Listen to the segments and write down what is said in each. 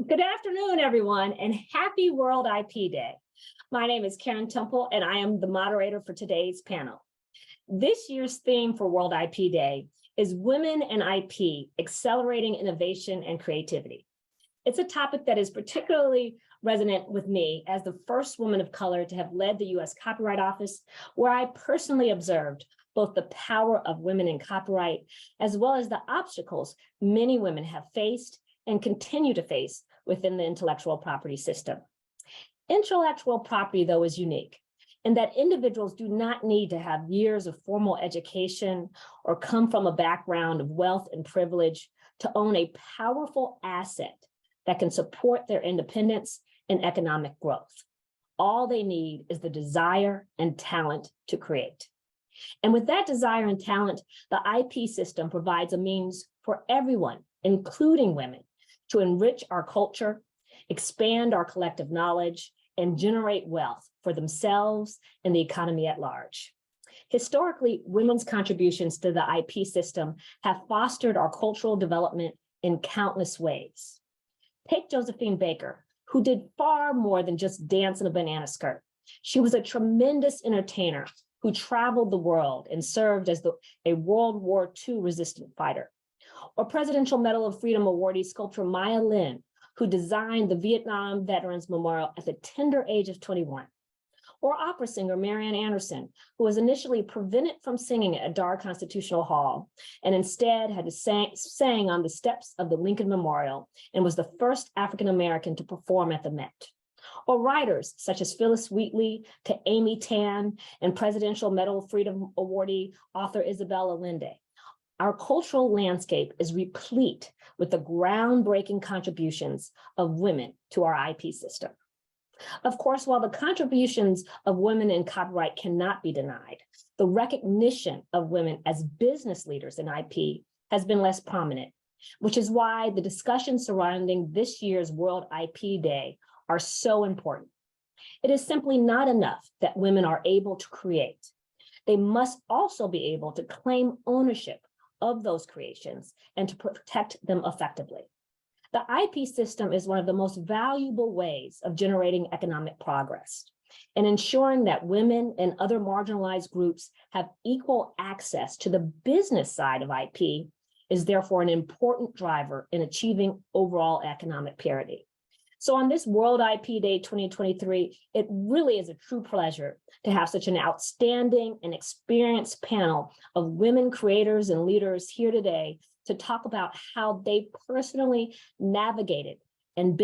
Good afternoon, everyone, and happy World IP Day. My name is Karen Temple, and I am the moderator for today's panel. This year's theme for World IP Day is Women and IP, Accelerating Innovation and Creativity. It's a topic that is particularly resonant with me as the first woman of color to have led the U.S. Copyright Office, where I personally observed both the power of women in copyright, as well as the obstacles many women have faced and continue to face within the intellectual property system. Intellectual property, though, is unique in that individuals do not need to have years of formal education or come from a background of wealth and privilege to own a powerful asset that can support their independence and economic growth. All they need is the desire and talent to create. And with that desire and talent, the IP system provides a means for everyone, including women, to enrich our culture, expand our collective knowledge, and generate wealth for themselves and the economy at large. Historically, women's contributions to the IP system have fostered our cultural development in countless ways. Take Josephine Baker, who did far more than just dance in a banana skirt. She was a tremendous entertainer who traveled the world and served as a World War II resistant fighter. Or Presidential Medal of Freedom awardee sculptor Imanlihen, who designed the Vietnam Veterans Memorial at the tender age of 21. Or opera singer Marian Anderson, who was initially prevented from singing at Dar Constitutional Hall and instead had to sang on the steps of the Lincoln Memorial and was the first African-American to perform at the Met. Or writers such as Phyllis Wheatley to Amy Tan and Presidential Medal of Freedom awardee author Isabel Allende. Our cultural landscape is replete with the groundbreaking contributions of women to our IP system. Of course, while the contributions of women in copyright cannot be denied, the recognition of women as business leaders in IP has been less prominent, which is why the discussions surrounding this year's World IP Day are so important. It is simply not enough that women are able to create. They must also be able to claim ownership of those creations and to protect them effectively. The IP system is one of the most valuable ways of generating economic progress and ensuring that women and other marginalized groups have equal access to the business side of IP is therefore an important driver in achieving overall economic parity. So on this World IP Day 2023, it really is a true pleasure to have such an outstanding and experienced panel of women creators and leaders here today to talk about how they personally navigated and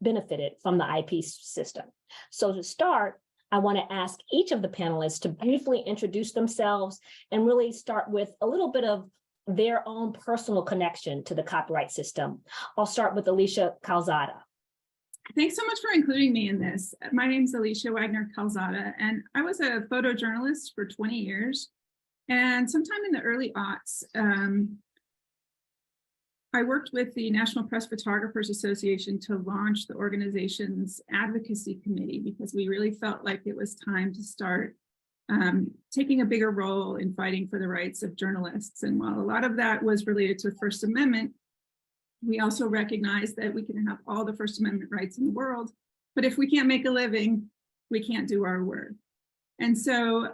benefited from the IP system. So to start, I want to ask each of the panelists to briefly introduce themselves and really start with a little bit of their own personal connection to the copyright system. I'll start with Alicia Calzada. Thanks so much for including me in this. My name is Alicia Calzada, and I was a photojournalist for 20 years. And sometime in the early aughts, I worked with the National Press Photographers Association to launch the organization's advocacy committee because we really felt like it was time to start taking a bigger role in fighting for the rights of journalists. And while a lot of that was related to the First Amendment, we also recognize that we can have all the First Amendment rights in the world, but if we can't make a living, we can't do our work. And so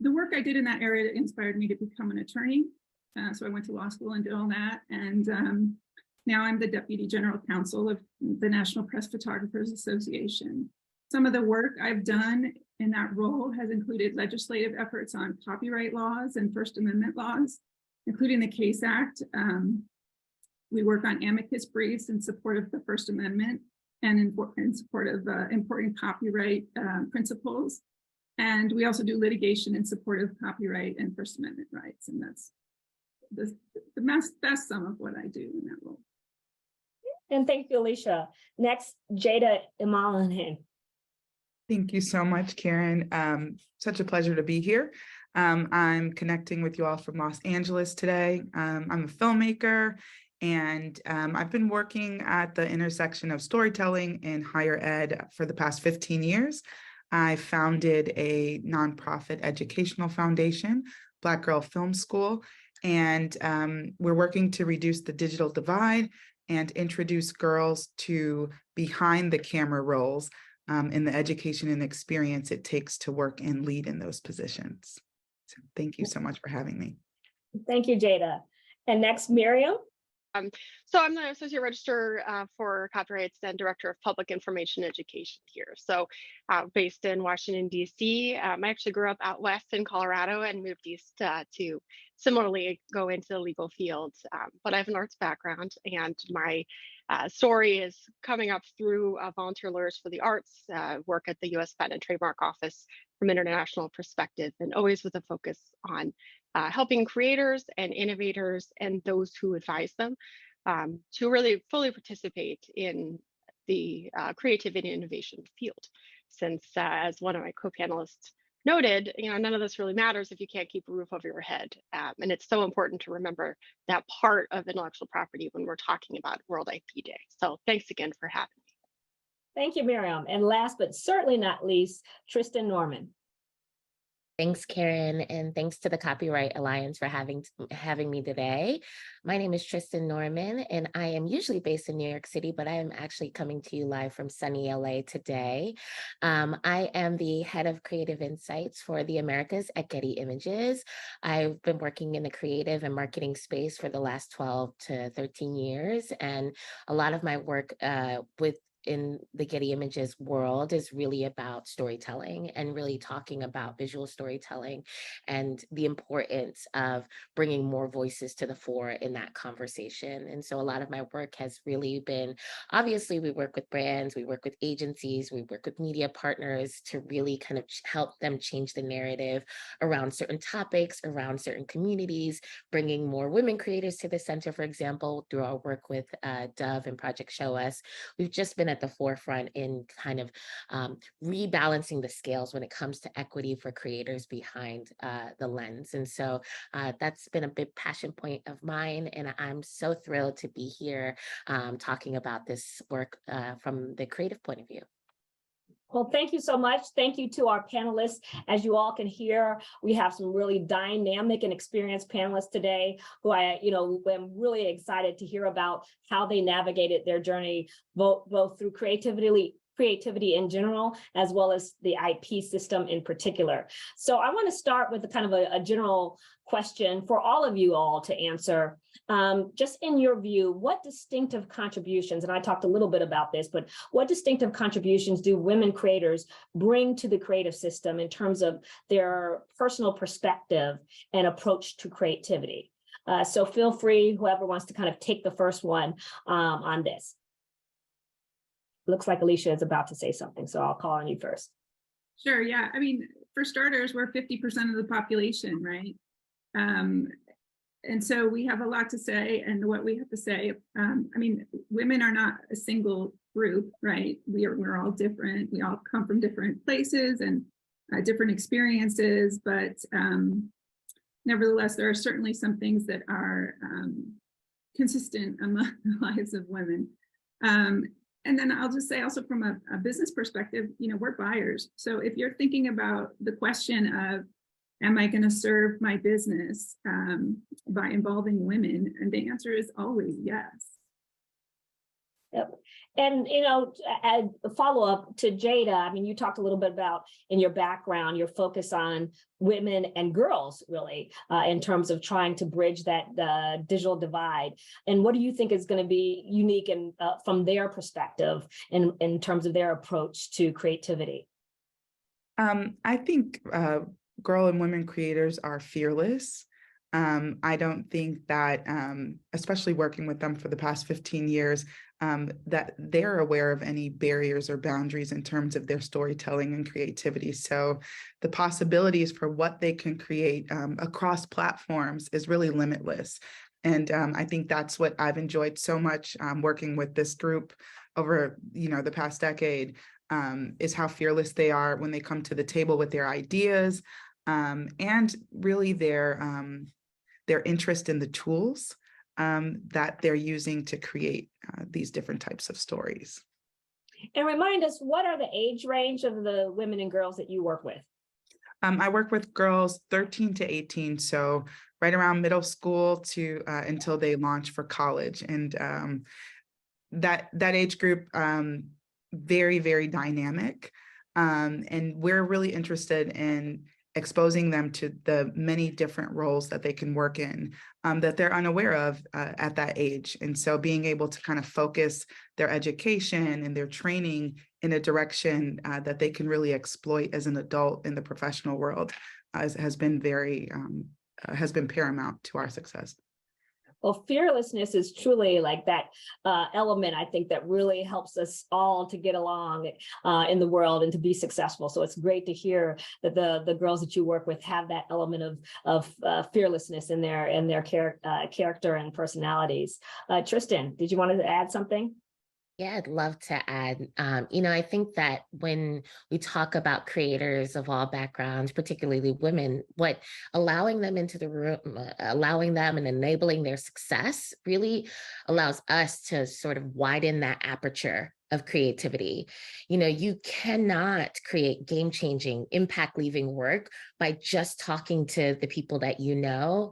the work I did in that area inspired me to become an attorney. So I went to law school and did all that. And now I'm the Deputy General Counsel of the National Press Photographers Association. Some of the work I've done in that role has included legislative efforts on copyright laws and First Amendment laws, including the CASE Act. We work on amicus briefs in support of the First Amendment and in support of important copyright principles. And we also do litigation in support of copyright and First Amendment rights. And that's the best sum of what I do in that role. And thank you, Alicia. Next, Jayda Imanlihen. Thank you so much, Karen. Such a pleasure to be here. I'm connecting with you all from Los Angeles today. I'm a filmmaker, and I've been working at the intersection of storytelling and higher ed for the past 15 years. I founded a nonprofit educational foundation, Black Girl Film School, And we're working to reduce the digital divide and introduce girls to behind the camera roles in the education and experience it takes to work and lead in those positions. So thank you so much for having me. Thank you, Jada. And next, Miriam. So I'm the Associate Registrar for Copyrights and Director of Public Information Education here. So based in Washington, D.C. I actually grew up out west in Colorado and moved east to similarly go into the legal field. But I have an arts background, and my story is coming up through volunteer lawyers for the arts, work at the U.S. Patent and Trademark Office from an international perspective, and always with a focus on helping creators and innovators and those who advise them to really fully participate in the creativity and innovation field. Since as one of my co-panelists noted, none of this really matters if you can't keep a roof over your head. And it's so important to remember that part of intellectual property when we're talking about World IP Day. So thanks again for having me. Thank you, Miriam. And last but certainly not least, Tristan Norman. Thanks, Karen, and thanks to the Copyright Alliance for having me today. My name is Tristan Norman, and I am usually based in New York City, but I am actually coming to you live from sunny LA today. I am the head of creative insights for the Americas at Getty Images. I've been working in the creative and marketing space for the last 12 to 13 years, and a lot of my work in the Getty Images world is really about storytelling and really talking about visual storytelling and the importance of bringing more voices to the fore in that conversation. And so a lot of my work has really been, obviously we work with brands, we work with agencies, we work with media partners to really kind of help them change the narrative around certain topics, around certain communities, bringing more women creators to the center, for example, through our work with Dove and Project Show Us. We've just been at the forefront in kind of rebalancing the scales when it comes to equity for creators behind the lens. And so that's been a big passion point of mine. And I'm so thrilled to be here talking about this work from the creative point of view. Well, thank you so much. Thank you to our panelists. As you all can hear, we have some really dynamic and experienced panelists today who I'm really excited to hear about how they navigated their journey, both through creativity in general, as well as the IP system in particular. So I want to start with a kind of a general question for all of you all to answer. Just in your view, what distinctive contributions, and I talked a little bit about this, but what distinctive contributions do women creators bring to the creative system in terms of their personal perspective and approach to creativity? So feel free, whoever wants to kind of take the first one on this. Looks like Alicia is about to say something, so I'll call on you first. Sure, yeah. I mean, for starters, we're 50% of the population, right? And so we have a lot to say, and what we have to say, I mean, women are not a single group, right? We're all different. We all come from different places and different experiences, but nevertheless, there are certainly some things that are consistent among the lives of women. And then I'll just say also from a business perspective, we're buyers. So if you're thinking about the question of, am I going to serve my business by involving women? And the answer is always yes. Yep. And, as a follow-up to Jada, I mean, you talked a little bit about in your background, your focus on women and girls, really, in terms of trying to bridge that digital divide. And what do you think is going to be unique and from their perspective in terms of their approach to creativity? I think girl and women creators are fearless. I don't think that, especially working with them for the past 15 years, that they're aware of any barriers or boundaries in terms of their storytelling and creativity. So the possibilities for what they can create across platforms is really limitless. And I think that's what I've enjoyed so much working with this group over, the past decade, is how fearless they are when they come to the table with their ideas and really their interest in the tools that they're using to create these different types of stories. And remind us, what are the age range of the women and girls that you work with? I work with girls 13 to 18, so right around middle school to until they launch for college. And that age group, very, very dynamic. And we're really interested in exposing them to the many different roles that they can work in that they're unaware of at that age. And so being able to kind of focus their education and their training in a direction that they can really exploit as an adult in the professional world has been paramount to our success. Well, fearlessness is truly like that element, I think, that really helps us all to get along in the world and to be successful. So it's great to hear that the girls that you work with have that element of fearlessness in their character and personalities. Tristen, did you want to add something? Yeah, I'd love to add. I think that when we talk about creators of all backgrounds, particularly women, what allowing them into the room, allowing them and enabling their success really allows us to sort of widen that aperture of creativity. You cannot create game-changing, impact-leaving work by just talking to the people that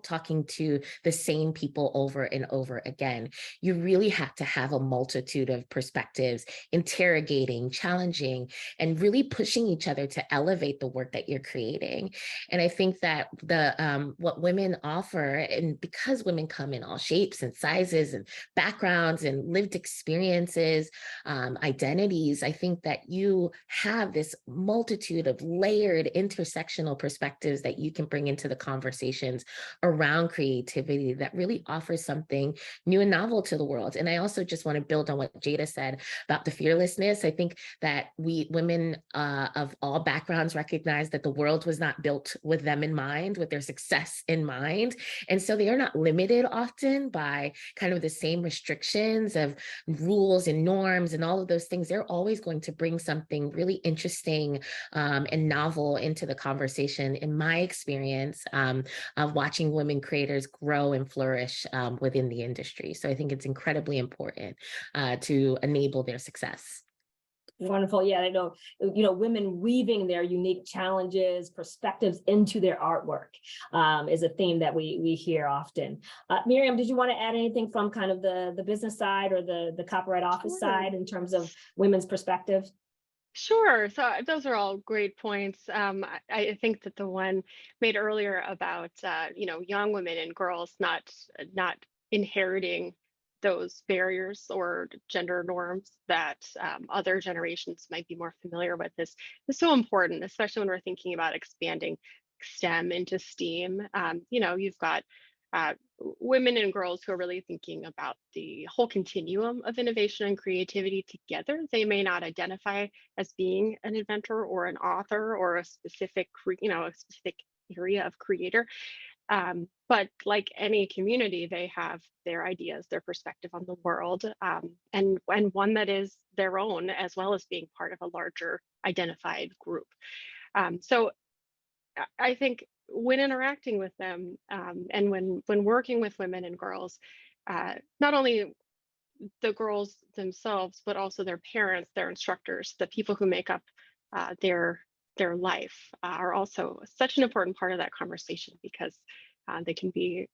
talking to the same people over and over again. You really have to have a multitude of perspectives, interrogating, challenging, and really pushing each other to elevate the work that you're creating. And I think that what women offer, and because women come in all shapes and sizes and backgrounds and lived experiences, identities, I think that you have this multitude of layered intersectional perspectives that you can bring into the conversations around creativity that really offers something new and novel to the world. And I also just want to build on what Jada said about the fearlessness. I think that we women of all backgrounds recognize that the world was not built with them in mind, with their success in mind. And so they are not limited often by kind of the same restrictions of rules and norms and all of those things. They're always going to bring something really interesting and novel into the conversation, in my experience of watching women creators grow and flourish within the industry. So I think it's incredibly important to enable their success. Wonderful. Yeah, I know, women weaving their unique challenges, perspectives into their artwork is a theme that we hear often. Miriam, did you want to add anything from kind of the business side or the copyright office side in terms of women's perspective? Sure. So those are all great points. I think that the one made earlier about young women and girls not inheriting those barriers or gender norms that other generations might be more familiar with is so important, especially when we're thinking about expanding STEM into STEAM. You've got women and girls who are really thinking about the whole continuum of innovation and creativity together. They may not identify as being an inventor or an author or a specific area of creator. But like any community, they have their ideas, their perspective on the world, and one that is their own, as well as being part of a larger identified group. So I think when interacting with them and when working with women and girls, not only the girls themselves, but also their parents, their instructors, the people who make up their life are also such an important part of that conversation, because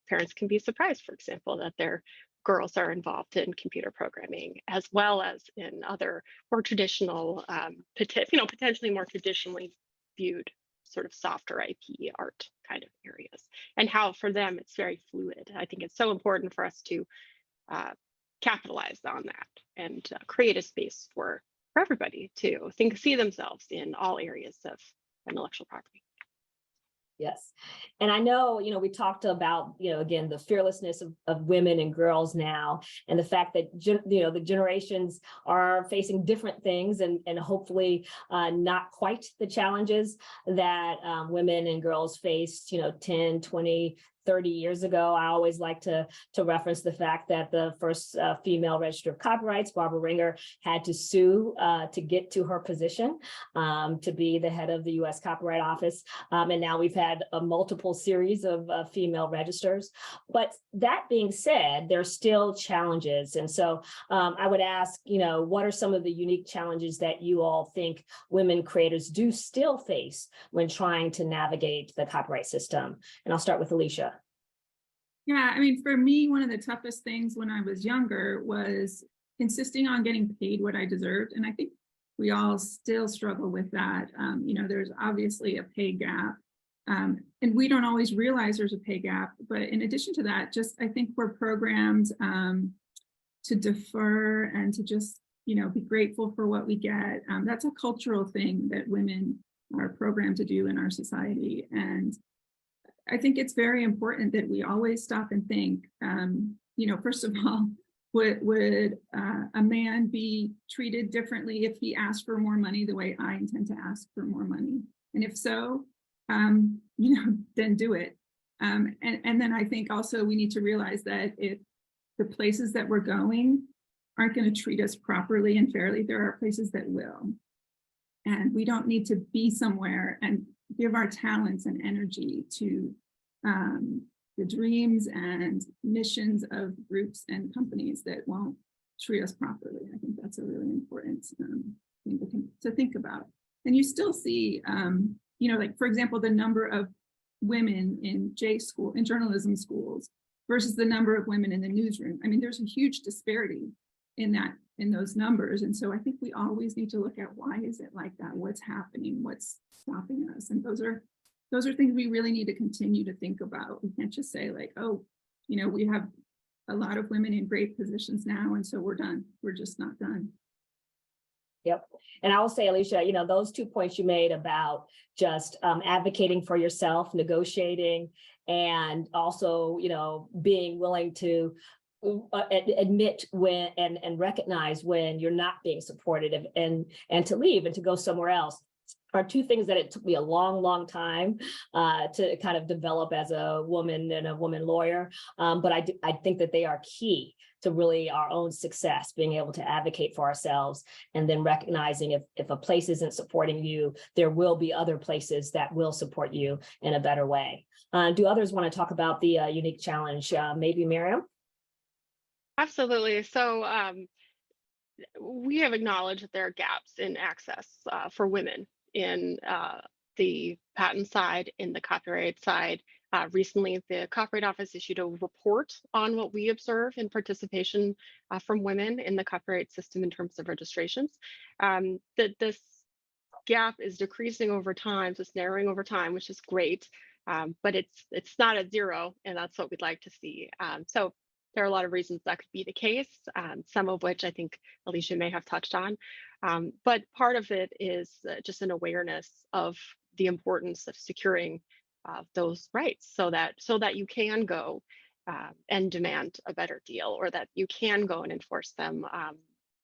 parents can be surprised, for example, that their girls are involved in computer programming as well as in other more traditional, potentially more traditionally viewed sort of softer IP art kind of areas, and how for them it's very fluid. I think it's so important for us to capitalize on that and create a space for everybody to see themselves in all areas of intellectual property. Yes. And I know, we talked about, again, the fearlessness of women and girls now, and the fact that, the generations are facing different things and hopefully not quite the challenges that women and girls faced, 10, 20, 30 years ago. I always like to reference the fact that the first female register of copyrights, Barbara Ringer, had to sue to get to her position, to be the head of the U.S. Copyright Office. And now we've had a multiple series of female registers. But that being said, there's still challenges. And so I would ask, what are some of the unique challenges that you all think women creators do still face when trying to navigate the copyright system? And I'll start with Alicia. Yeah, I mean, for me, one of the toughest things when I was younger was insisting on getting paid what I deserved. And I think we all still struggle with that. There's obviously a pay gap. And we don't always realize there's a pay gap. But in addition to that, I think we're programmed to defer and to just, be grateful for what we get. That's a cultural thing that women are programmed to do in our society. And I think it's very important that we always stop and think, first of all, would a man be treated differently if he asked for more money the way I intend to ask for more money? And if so, then do it. And then I think also we need to realize that if the places that we're going aren't going to treat us properly and fairly, there are places that will. And we don't need to be somewhere and give our talents and energy to the dreams and missions of groups and companies that won't treat us properly. I think that's a really important thing to think about. And you still see, for example, the number of women in journalism schools versus the number of women in the newsroom. I mean, there's a huge disparity in those numbers. And so I think we always need to look at why is it like that? What's happening? What's stopping us? And those are things we really need to continue to think about. We can't just say like, we have a lot of women in great positions now, and so we're done. We're just not done. Yep. And I will say, Alicia, those 2 points you made about just advocating for yourself, negotiating, and also, being willing to admit when and recognize when you're not being supported and to leave and to go somewhere else are 2 things that it took me a long time to kind of develop as a woman and a woman lawyer. But I think that they are key to really our own success, being able to advocate for ourselves and then recognizing if a place isn't supporting you, there will be other places that will support you in a better way. Do others want to talk about the unique challenge? Maybe Miriam? Absolutely. So we have acknowledged that there are gaps in access for women in the patent side, in the copyright side. Recently, the Copyright Office issued a report on what we observe in participation from women in the copyright system in terms of registrations. That this gap is decreasing over time, so it's narrowing over time, which is great, but it's not at zero, and that's what we'd like to see. So there are a lot of reasons that could be the case, some of which I think Alicia may have touched on. But part of it is just an awareness of the importance of securing those rights so that you can go and demand a better deal, or that you can go and enforce them,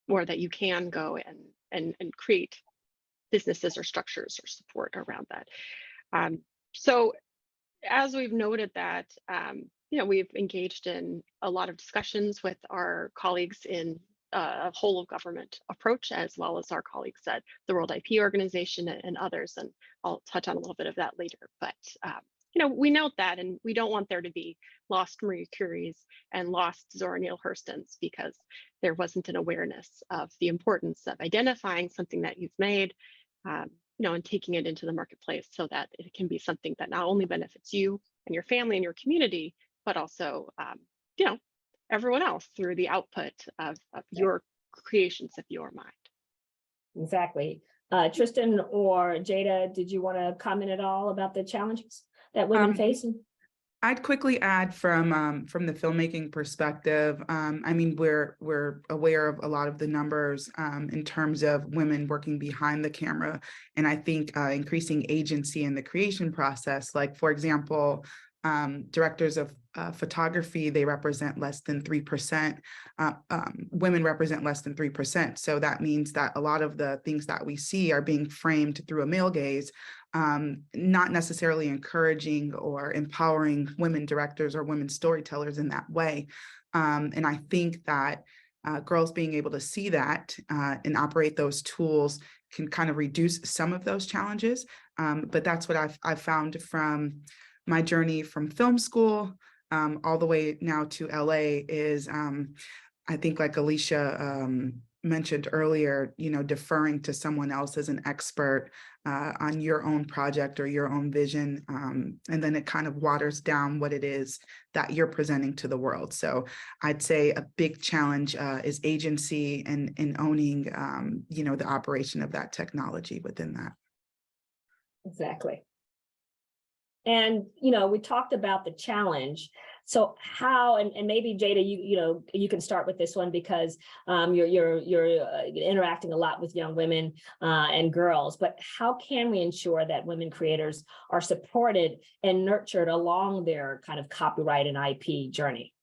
or that you can go and create businesses or structures or support around that. So as we've noted that, we've engaged in a lot of discussions with our colleagues in a whole of government approach, as well as our colleagues at the World IP Organization and others. And I'll touch on a little bit of that later. But, we note that, and we don't want there to be lost Marie Curies and lost Zora Neale Hurstons because there wasn't an awareness of the importance of identifying something that you've made, and taking it into the marketplace so that it can be something that not only benefits you and your family and your community, but also, everyone else through the output of your creations of your mind. Exactly. Tristen or Jada, did you want to comment at all about the challenges that women face? I'd quickly add from the filmmaking perspective. We're aware of a lot of the numbers in terms of women working behind the camera, and I think increasing agency in the creation process. Like, for example, Directors of photography, they represent less than 3%. Women represent less than 3%. So that means that a lot of the things that we see are being framed through a male gaze, not necessarily encouraging or empowering women directors or women storytellers in that way. And I think that girls being able to see that and operate those tools can kind of reduce some of those challenges. But that's what I've found from my journey from film school all the way now to LA is, I think like Alicia mentioned earlier, deferring to someone else as an expert on your own project or your own vision. And then it kind of waters down what it is that you're presenting to the world. So I'd say a big challenge is agency and owning, the operation of that technology within that. Exactly. And, we talked about the challenge. So how, and maybe Jada, you can start with this one because you're interacting a lot with young women and girls, but how can we ensure that women creators are supported and nurtured along their kind of copyright and IP journey?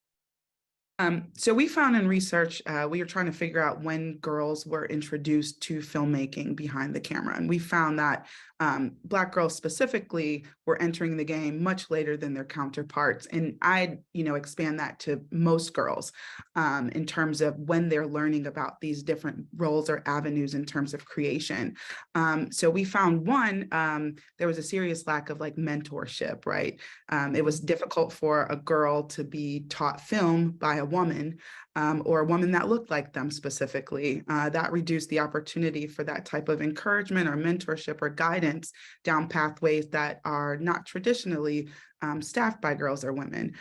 So we found in research, we were trying to figure out when girls were introduced to filmmaking behind the camera. And we found that Black girls specifically were entering the game much later than their counterparts. And I'd, expand that to most girls in terms of when they're learning about these different roles or avenues in terms of creation. So we found one, there was a serious lack of like mentorship, right? It was difficult for a girl to be taught film by a woman or a woman that looked like them specifically. That reduced the opportunity for that type of encouragement or mentorship or guidance down pathways that are not traditionally staffed by girls or women.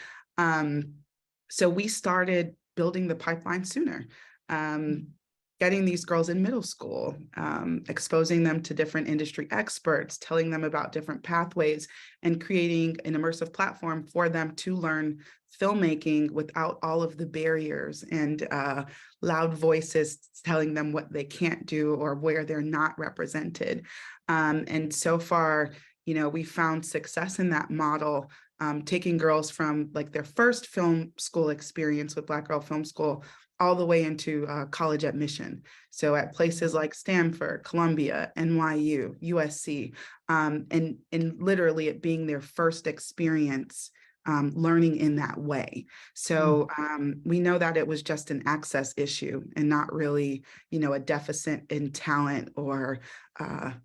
So we started building the pipeline sooner. Getting these girls in middle school, exposing them to different industry experts, telling them about different pathways, and creating an immersive platform for them to learn filmmaking without all of the barriers and loud voices telling them what they can't do or where they're not represented. And so far, we found success in that model, taking girls from like their first film school experience with Black Girl Film School all the way into college admission. So at places like Stanford, Columbia, NYU, USC, and literally it being their first experience learning in that way. So we know that it was just an access issue and not really, a deficit in talent or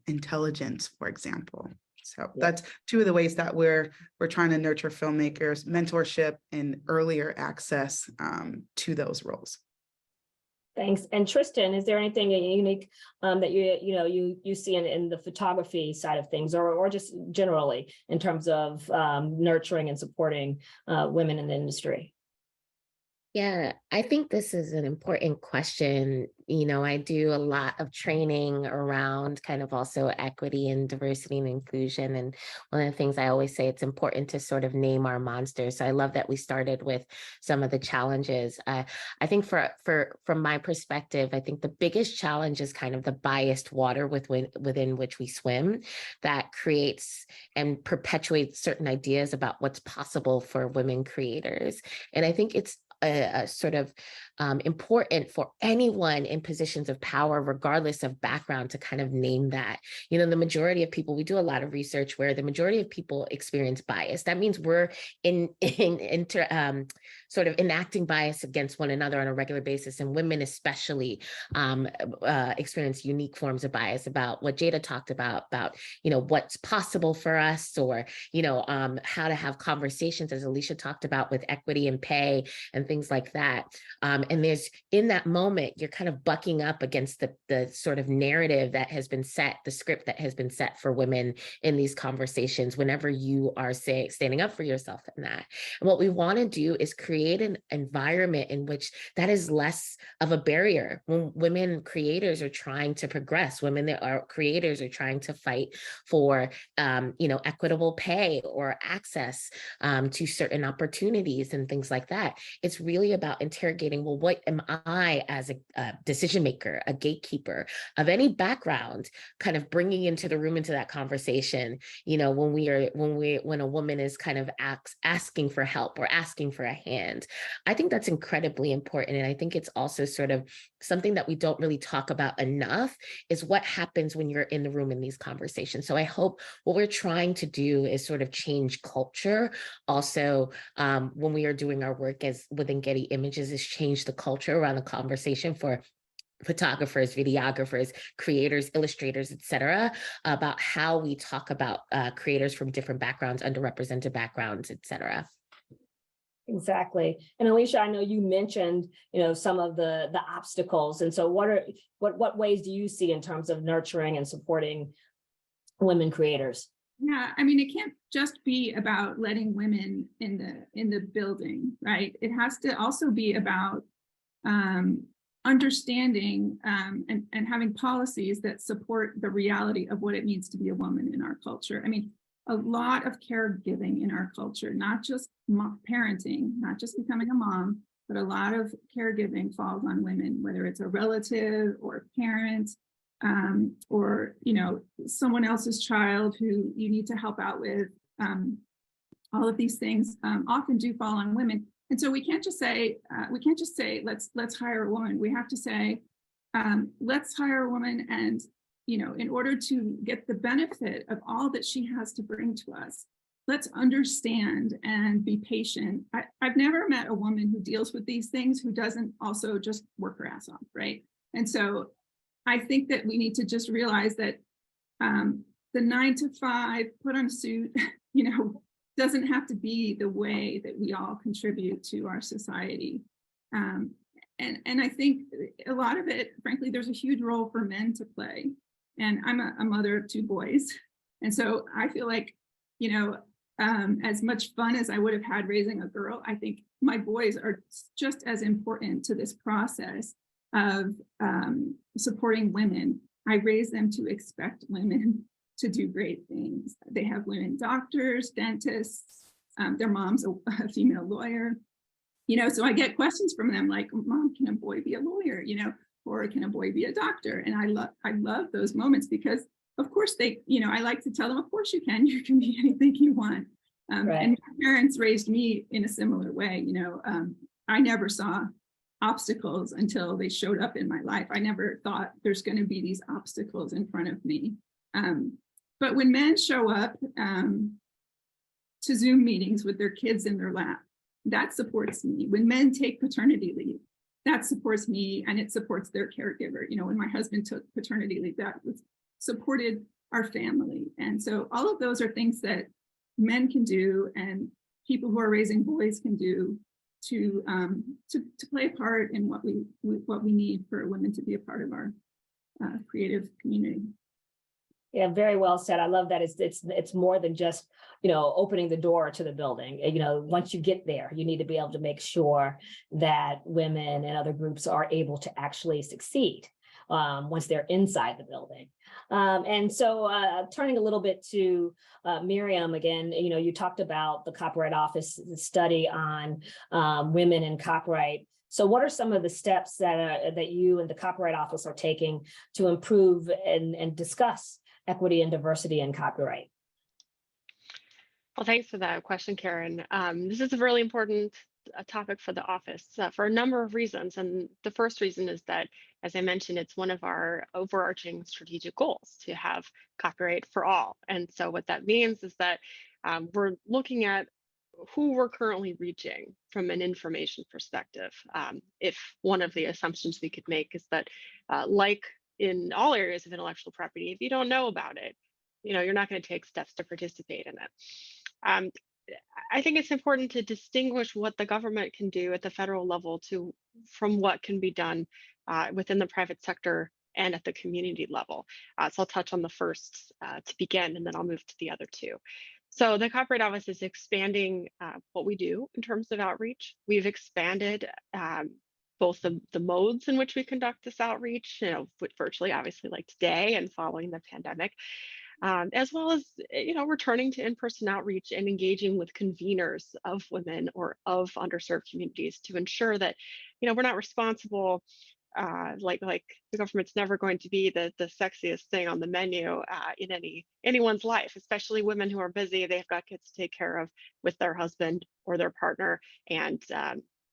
intelligence, for example. So that's two of the ways that we're trying to nurture filmmakers, mentorship and earlier access to those roles. Thanks. And Tristen, is there anything unique that you see in the photography side of things, or just generally in terms of nurturing and supporting women in the industry? Yeah, I think this is an important question. I do a lot of training around kind of also equity and diversity and inclusion. And one of the things I always say, it's important to sort of name our monsters. So I love that we started with some of the challenges. I think from my perspective, I think the biggest challenge is kind of the biased water within which we swim that creates and perpetuates certain ideas about what's possible for women creators. And I think it's a sort of important for anyone in positions of power, regardless of background, to kind of name that. The majority of people, we do a lot of research where the majority of people experience bias. That means we're sort of enacting bias against one another on a regular basis, and women especially experience unique forms of bias about what Jada talked about what's possible for us, or how to have conversations, as Alicia talked about, with equity and pay and things like that. And there's, in that moment, you're kind of bucking up against the sort of narrative that has been set, the script that has been set for women in these conversations whenever you are standing up for yourself in that. And what we want to do is create create an environment in which that is less of a barrier. When women creators are trying to progress, women that are creators are trying to fight for, equitable pay or access to certain opportunities and things like that. It's really about interrogating, well, what am I as a decision maker, a gatekeeper of any background, kind of bringing into the room, into that conversation, when a woman is kind of asking for help or asking for a hand. I think that's incredibly important. And I think it's also sort of something that we don't really talk about enough, is what happens when you're in the room in these conversations. So I hope what we're trying to do is sort of change culture. Also, when we are doing our work as within Getty Images, is change the culture around the conversation for photographers, videographers, creators, illustrators, et cetera, about how we talk about creators from different backgrounds, underrepresented backgrounds, et cetera. Exactly. And Alicia, I know you mentioned, some of the obstacles. And so what ways do you see in terms of nurturing and supporting women creators? Yeah, I mean, it can't just be about letting women in the building, right? It has to also be about understanding and having policies that support the reality of what it means to be a woman in our culture. I mean, a lot of caregiving in our culture, not just parenting, not just becoming a mom, but a lot of caregiving falls on women, whether it's a relative or a parent, or someone else's child who you need to help out with. All of these things often do fall on women, and so we can't just say let's hire a woman. We have to say let's hire a woman, and in order to get the benefit of all that she has to bring to us, let's understand and be patient. I've never met a woman who deals with these things who doesn't also just work her ass off, right? And so I think that we need to just realize that the 9 to 5, put on a suit, doesn't have to be the way that we all contribute to our society. And I think a lot of it, frankly, there's a huge role for men to play. And I'm a mother of 2 boys. And so I feel like, as much fun as I would have had raising a girl, I think my boys are just as important to this process of supporting women. I raise them to expect women to do great things. They have women doctors, dentists, their mom's a female lawyer, so I get questions from them like, Mom, can a boy be a lawyer, or can a boy be a doctor? And I love those moments because of course I like to tell them, of course you can be anything you want. Right. And my parents raised me in a similar way. I never saw obstacles until they showed up in my life. I never thought there's going to be these obstacles in front of me. But when men show up to Zoom meetings with their kids in their lap, that supports me. When men take paternity leave, that supports me, and it supports their caregiver. When my husband took paternity leave, that supported our family. And so all of those are things that men can do and people who are raising boys can do to play a part in what we need for women to be a part of our creative community. Yeah, very well said. I love that. It's more than just, opening the door to the building. Once you get there, you need to be able to make sure that women and other groups are able to actually succeed once they're inside the building. And so turning a little bit to Miriam again, you talked about the Copyright Office study on women in copyright. So what are some of the steps that you and the Copyright Office are taking to improve and discuss equity and diversity in copyright? Well, thanks for that question, Karen. This is a really important topic for the office for a number of reasons. And the first reason is that, as I mentioned, it's one of our overarching strategic goals to have copyright for all. And so what that means is that we're looking at who we're currently reaching from an information perspective. If one of the assumptions we could make is that like in all areas of intellectual property, if you don't know about it, you're not going to take steps to participate in it. I think it's important to distinguish what the government can do at the federal level from what can be done within the private sector and at the community level. So I'll touch on the first to begin, and then I'll move to the other 2. So the Copyright Office is expanding what we do in terms of outreach. We've expanded both the modes in which we conduct this outreach, virtually, obviously, like today and following the pandemic, as well as returning to in-person outreach and engaging with conveners of women or of underserved communities to ensure that we're not responsible. Like the government's never going to be the sexiest thing on the menu in anyone's life, especially women who are busy. They've got kids to take care of with their husband or their partner, and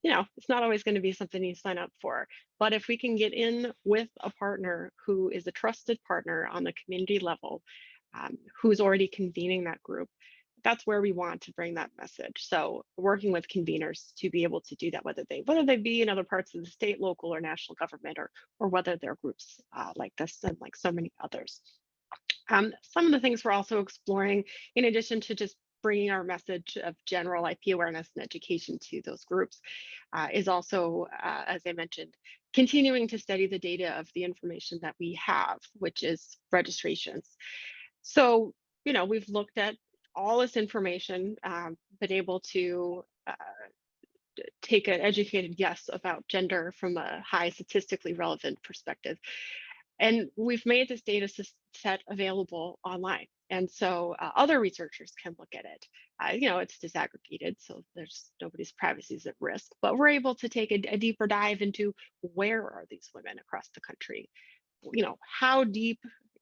it's not always going to be something you sign up for. But if we can get in with a partner who is a trusted partner on the community level, who's already convening that group, that's where we want to bring that message. So working with conveners to be able to do that, whether they be in other parts of the state, local, or national government, or whether they're groups like this and like so many others. Some of the things we're also exploring, in addition to just bringing our message of general IP awareness and education to those groups, is also, as I mentioned, continuing to study the data of the information that we have, which is registrations. So, we've looked at all this information, been able to take an educated guess about gender from a high statistically relevant perspective. And we've made this data set available online. And so other researchers can look at it. It's disaggregated, so nobody's privacy is at risk, but we're able to take a deeper dive into where are these women across the country? How deep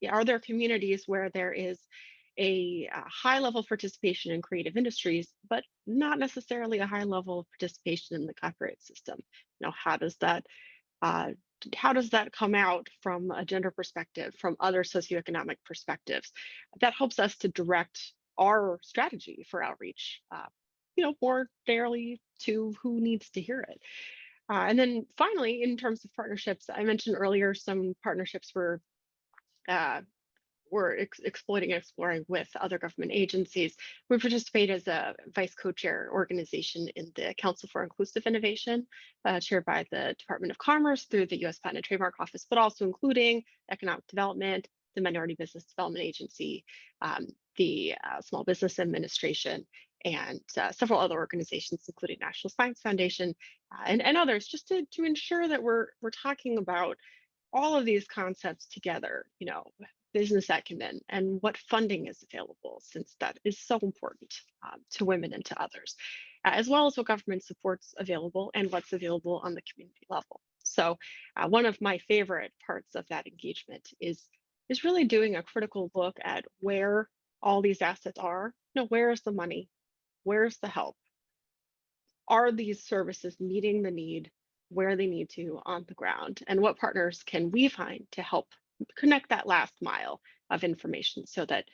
are there communities where there is a high level of participation in creative industries, but not necessarily a high level of participation in the copyright system? How does that come out from a gender perspective, from other socioeconomic perspectives? That helps us to direct our strategy for outreach, more fairly to who needs to hear it. And then finally, in terms of partnerships, I mentioned earlier some partnerships we're exploring with other government agencies. We participate as a vice co-chair organization in the Council for Inclusive Innovation, chaired by the Department of Commerce through the U.S. Patent and Trademark Office, but also including Economic Development, the Minority Business Development Agency, the Small Business Administration, and several other organizations, including National Science Foundation and others, just to ensure that we're talking about all of these concepts together, business acumen and what funding is available, since that is so important to women and to others, as well as what government support's available and what's available on the community level. So one of my favorite parts of that engagement is really doing a critical look at where all these assets are. Where's the money? Where's the help? Are these services meeting the need where they need to on the ground? And what partners can we find to help connect that last mile of information so that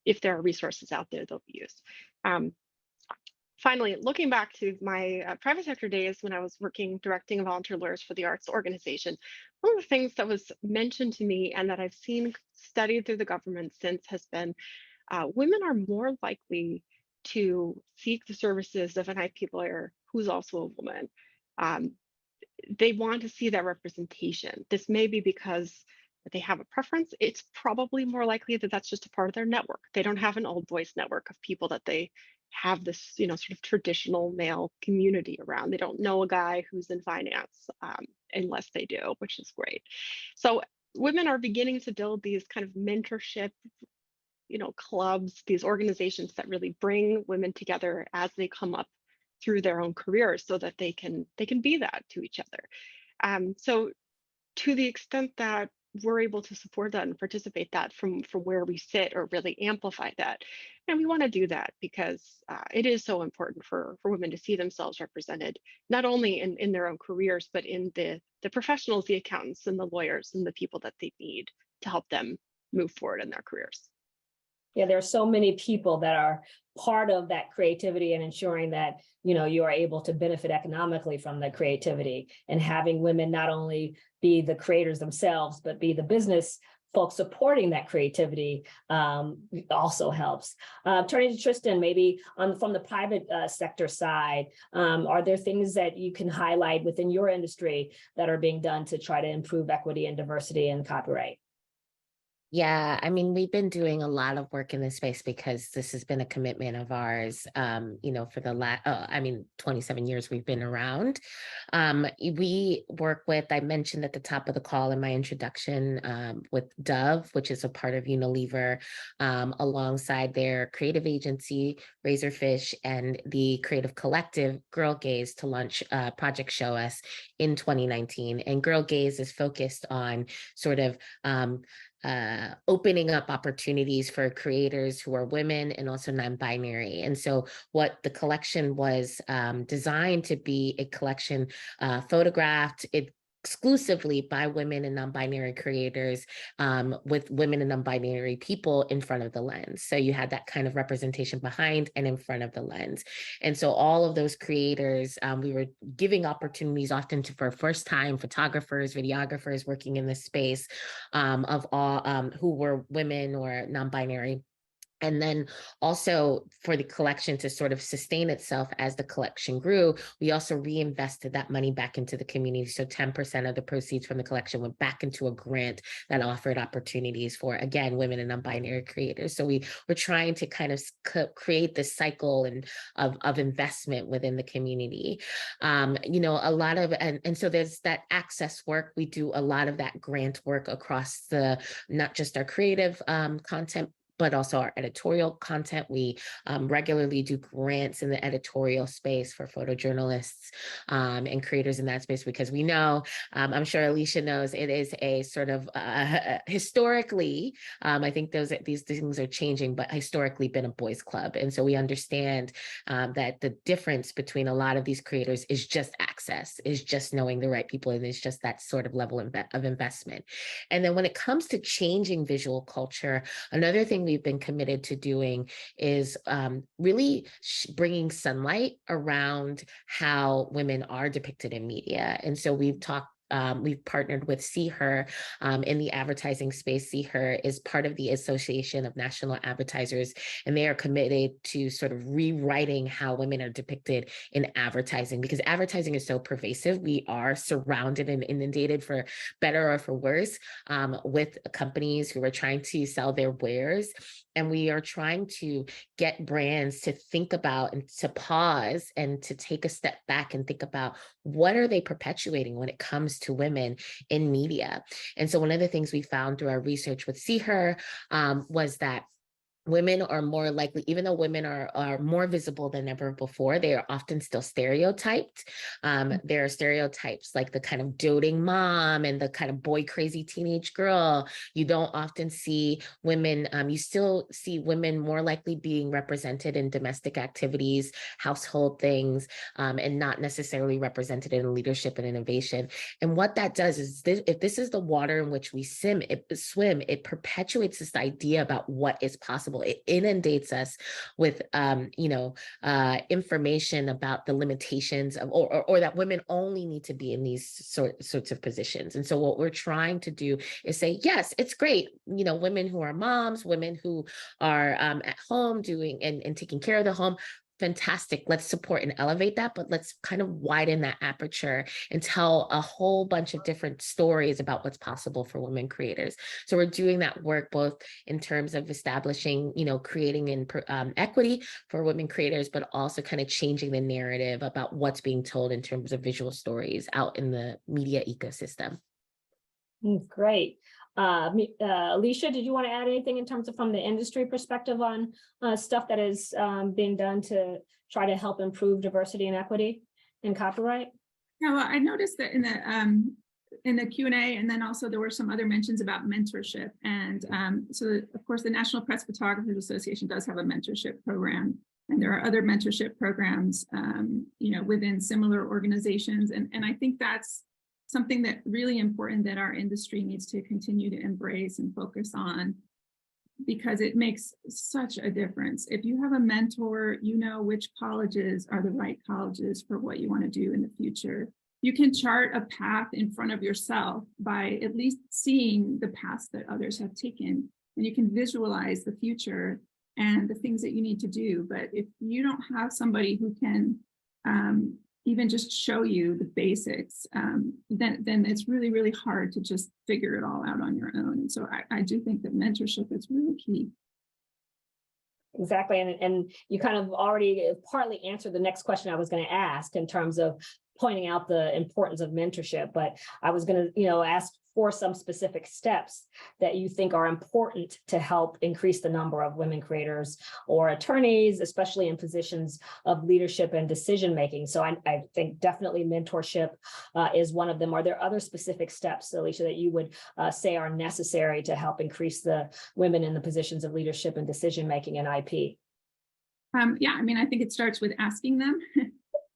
if there are resources out there, they'll be used. Finally, looking back to my private sector days when I was directing volunteer lawyers for the arts organization, one of the things that was mentioned to me and that I've seen studied through the government since has been women are more likely to seek the services of an IP lawyer who's also a woman. They want to see that representation. This may be because they have a preference. It's probably more likely that that's just a part of their network. They don't have an old boys network of people that they have this, sort of traditional male community around. They don't know a guy who's in finance unless they do, which is great. So women are beginning to build these kind of mentorship, clubs, these organizations that really bring women together as they come up through their own careers, so that they can be that to each other. So to the extent that we're able to support that and participate that from where we sit, or really amplify that, and we want to do that because it is so important for women to see themselves represented, not only in their own careers, but in the professionals, the accountants and the lawyers and the people that they need to help them move forward in their careers. Yeah, there are so many people that are part of that creativity and ensuring that, you are able to benefit economically from the creativity, and having women not only be the creators themselves, but be the business folks supporting that creativity also helps. Turning to Tristen, maybe from the private sector side, are there things that you can highlight within your industry that are being done to try to improve equity and diversity in copyright? Yeah, I mean, we've been doing a lot of work in this space because this has been a commitment of ours, for the 27 years we've been around. We work with, I mentioned at the top of the call in my introduction, with Dove, which is a part of Unilever, alongside their creative agency, Razorfish, and the creative collective, Girl Gaze, to launch Project Show Us in 2019. And Girl Gaze is focused on sort of opening up opportunities for creators who are women and also non-binary. And so what the collection was designed to be, a collection photographed exclusively by women and non-binary creators, with women and non-binary people in front of the lens. So you had that kind of representation behind and in front of the lens. And so all of those creators, we were giving opportunities often for first-time photographers, videographers working in this space, of all who were women or non-binary. And then also for the collection to sort of sustain itself as the collection grew, we also reinvested that money back into the community. So 10% of the proceeds from the collection went back into a grant that offered opportunities for, again, women and non-binary creators. So we were trying to kind of create this cycle of investment within the community. A lot of, and so there's that access work. We do a lot of that grant work across not just our creative content, but also our editorial content. We regularly do grants in the editorial space for photojournalists and creators in that space, because we know, I'm sure Alicia knows, it is a sort of historically, I think these things are changing, but historically been a boys' club. And so we understand that the difference between a lot of these creators is just access, is just knowing the right people, and it's just that sort of level of investment. And then when it comes to changing visual culture, another thing we've been committed to doing is really bringing sunlight around how women are depicted in media. And so we've partnered with See Her in the advertising space. See Her is part of the Association of National Advertisers, and they are committed to sort of rewriting how women are depicted in advertising, because advertising is so pervasive. We are surrounded and inundated, for better or for worse, with companies who are trying to sell their wares. And we are trying to get brands to think about and to pause and to take a step back and think about, what are they perpetuating when it comes to women in media? And so one of the things we found through our research with See Her was that women are more likely, even though women are more visible than ever before, they are often still stereotyped. There are stereotypes like the kind of doting mom and the kind of boy crazy teenage girl. You don't often see women, you still see women more likely being represented in domestic activities, household things, and not necessarily represented in leadership and innovation. And what that does is, if this is the water in which we swim, it perpetuates this idea about what is possible. It inundates us with, information about the limitations of, or that women only need to be in these sorts of positions. And so what we're trying to do is say, yes, it's great. Women who are moms, women who are at home doing and taking care of the home. Fantastic. Let's support and elevate that, but let's kind of widen that aperture and tell a whole bunch of different stories about what's possible for women creators. So we're doing that work both in terms of establishing, creating equity for women creators, but also kind of changing the narrative about what's being told in terms of visual stories out in the media ecosystem. Great. Alicia, did you want to add anything in terms of from the industry perspective on stuff that is being done to try to help improve diversity and equity in copyright? Yeah, well, I noticed that in the Q&A, and then also there were some other mentions about mentorship. And so of course the National Press Photographers Association does have a mentorship program, and there are other mentorship programs, within similar organizations. And I think that's something that really important that our industry needs to continue to embrace and focus on, because it makes such a difference. If you have a mentor, you know which colleges are the right colleges for what you want to do in the future. You can chart a path in front of yourself by at least seeing the paths that others have taken, and you can visualize the future and the things that you need to do. But if you don't have somebody who can even just show you the basics, then it's really, really hard to just figure it all out on your own. And so I do think that mentorship is really key. Exactly. And you kind of already partly answered the next question I was going to ask in terms of pointing out the importance of mentorship, but I was going to, ask for some specific steps that you think are important to help increase the number of women creators or attorneys, especially in positions of leadership and decision-making. So I think definitely mentorship is one of them. Are there other specific steps, Alicia, that you would say are necessary to help increase the women in the positions of leadership and decision-making in IP? Yeah, I mean, I think it starts with asking them.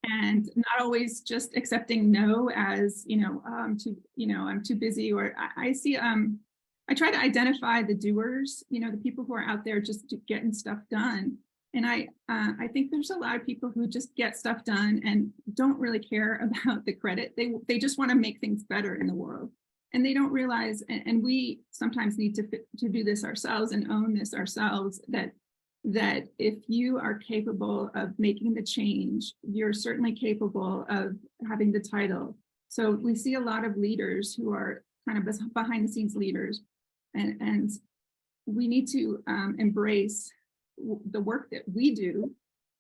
And not always just accepting no as, I'm too busy, or I see, I try to identify the doers, the people who are out there just getting stuff done. And I think there's a lot of people who just get stuff done and don't really care about the credit. They just want to make things better in the world. And they don't realize, and we sometimes need to do this ourselves and own this ourselves, that if you are capable of making the change, you're certainly capable of having the title. So we see a lot of leaders who are kind of behind the scenes leaders, and we need to embrace the work that we do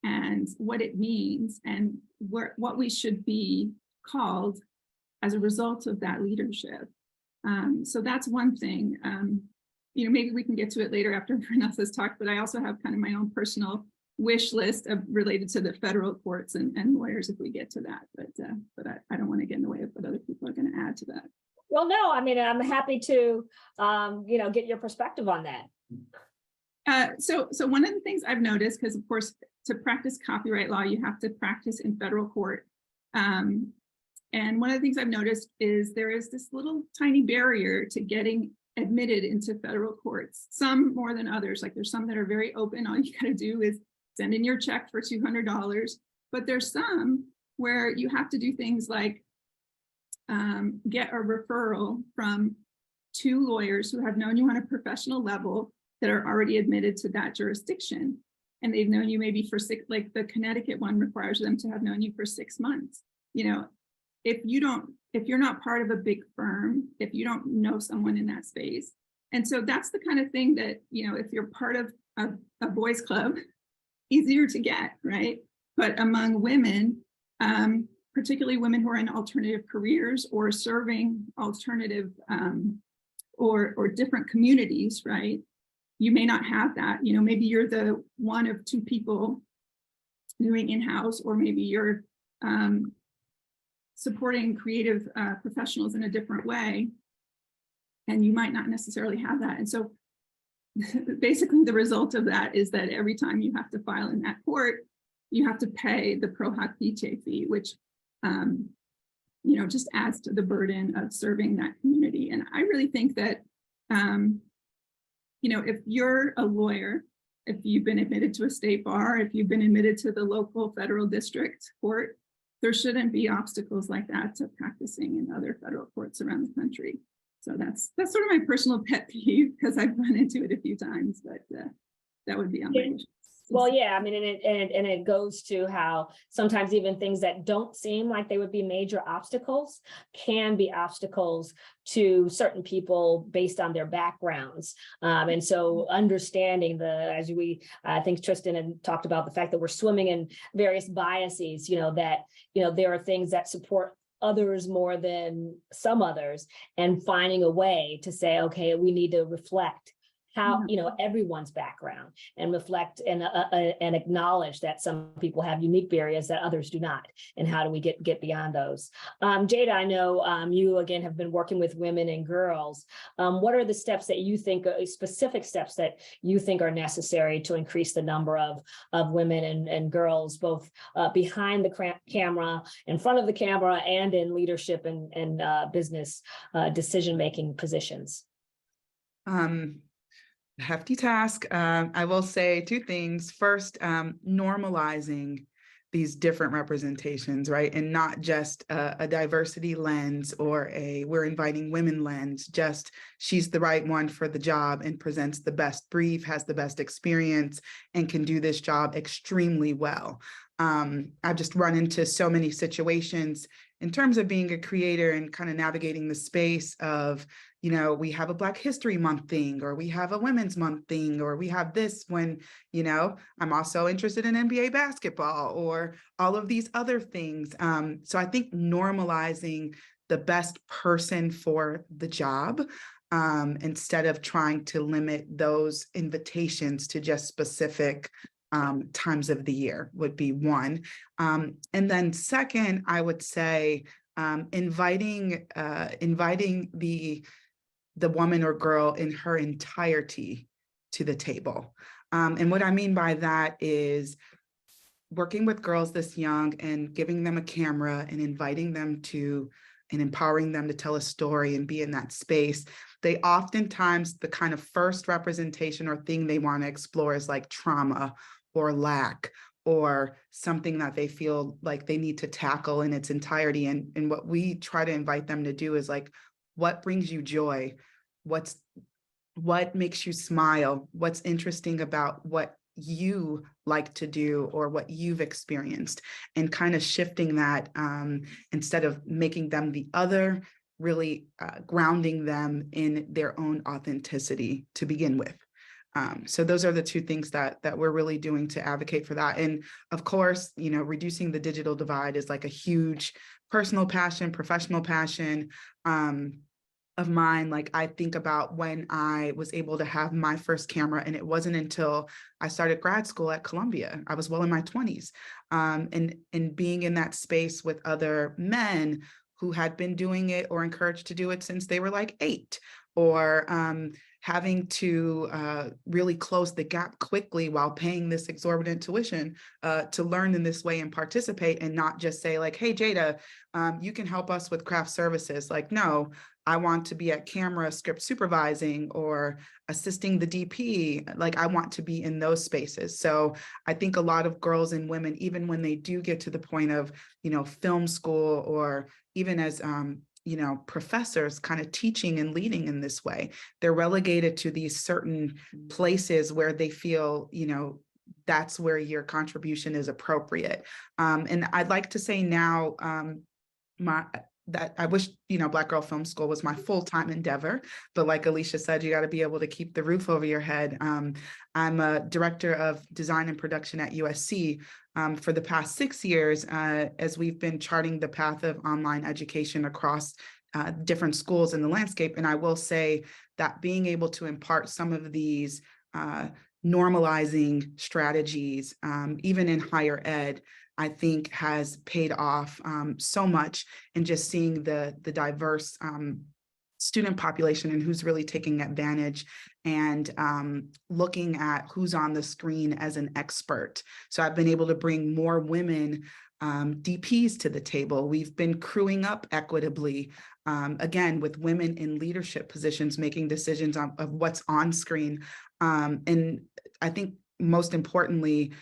and what it means and what we should be called as a result of that leadership. So that's one thing. Maybe we can get to it later after Vanessa's talk, but I also have kind of my own personal wish list related to the federal courts and lawyers if we get to that. But I don't want to get in the way of what other people are going to add to that. Well, no, I mean, I'm happy to, get your perspective on that. So one of the things I've noticed, because of course, to practice copyright law, you have to practice in federal court. And one of the things I've noticed is there is this little tiny barrier to getting admitted into federal courts, some more than others. Like there's some that are very open. All you got to do is send in your check for $200. But there's some where you have to do things like get a referral from 2 lawyers who have known you on a professional level that are already admitted to that jurisdiction. And they've known you maybe for like the Connecticut one requires them to have known you for 6 months. If you're not part of a big firm, if you don't know someone in that space. And so that's the kind of thing that, if you're part of a boys club, easier to get, right? But among women, particularly women who are in alternative careers or serving alternative or different communities, right? You may not have that. Maybe you're the one of 2 people doing in-house, or maybe you're supporting creative professionals in a different way, and you might not necessarily have that. And so basically the result of that is that every time you have to file in that court, you have to pay the pro hac vitae fee, which just adds to the burden of serving that community. And I really think that if you're a lawyer, if you've been admitted to a state bar, if you've been admitted to the local federal district court, there shouldn't be obstacles like that to practicing in other federal courts around the country. So that's sort of my personal pet peeve, because I've run into it a few times, but that would be on my wish. Well, yeah, I mean, and it goes to how sometimes even things that don't seem like they would be major obstacles can be obstacles to certain people based on their backgrounds. And so understanding I think Tristen had talked about the fact that we're swimming in various biases, that there are things that support others more than some others, and finding a way to say, okay, we need to reflect how, everyone's background, and reflect and acknowledge that some people have unique barriers that others do not. And how do we get beyond those? Jada, I know you again have been working with women and girls. What are the steps that you think, specific steps that you think are necessary to increase the number of women and girls, both behind the camera, in front of the camera, and in leadership and business decision-making positions? Hefty task. I will say 2 things. First, normalizing these different representations, right? And not just a diversity lens or we're inviting women lens, just she's the right one for the job and presents the best brief, has the best experience, and can do this job extremely well. I've just run into so many situations in terms of being a creator and kind of navigating the space of, you know, we have a Black History Month thing, or we have a Women's Month thing, or we have this when, you know, I'm also interested in NBA basketball or all of these other things. So I think normalizing the best person for the job, instead of trying to limit those invitations to just specific times of the year would be one. And then second, I would say inviting the woman or girl in her entirety to the table. And what I mean by that is working with girls this young and giving them a camera and inviting them to and empowering them to tell a story and be in that space. They oftentimes, the kind of first representation or thing they want to explore is like trauma or lack or something that they feel like they need to tackle in its entirety. And what we try to invite them to do is like, what brings you joy? What makes you smile? What's interesting about what you like to do or what you've experienced, and kind of shifting that, instead of making them the other, really grounding them in their own authenticity to begin with. So those are the two things that we're really doing to advocate for that. And of course, you know, reducing the digital divide is like a huge personal passion, professional passion of mine. Like I think about when I was able to have my first camera, and it wasn't until I started grad school at Columbia. I was well in my 20s, and being in that space with other men who had been doing it or encouraged to do it since they were like 8, or having to really close the gap quickly while paying this exorbitant tuition to learn in this way and participate, and not just say like, hey, Jada, you can help us with craft services. Like, no, I want to be at camera script supervising or assisting the DP. Like I want to be in those spaces. So I think a lot of girls and women, even when they do get to the point of, you know, film school, or even as you know, professors kind of teaching and leading in this way, they're relegated to these certain places where they feel, you know, that's where your contribution is appropriate. And I'd like to say now, that I wish, you know, Black Girl Film School was my full-time endeavor, but like Alicia said, you got to be able to keep the roof over your head. I'm a director of design and production at USC for the past 6 years, as we've been charting the path of online education across different schools in the landscape. And I will say that being able to impart some of these normalizing strategies, even in higher ed, I think has paid off so much in just seeing the diverse student population and who's really taking advantage, and looking at who's on the screen as an expert. So I've been able to bring more women DPs to the table. We've been crewing up equitably, again, with women in leadership positions, making decisions of what's on screen. And I think most importantly,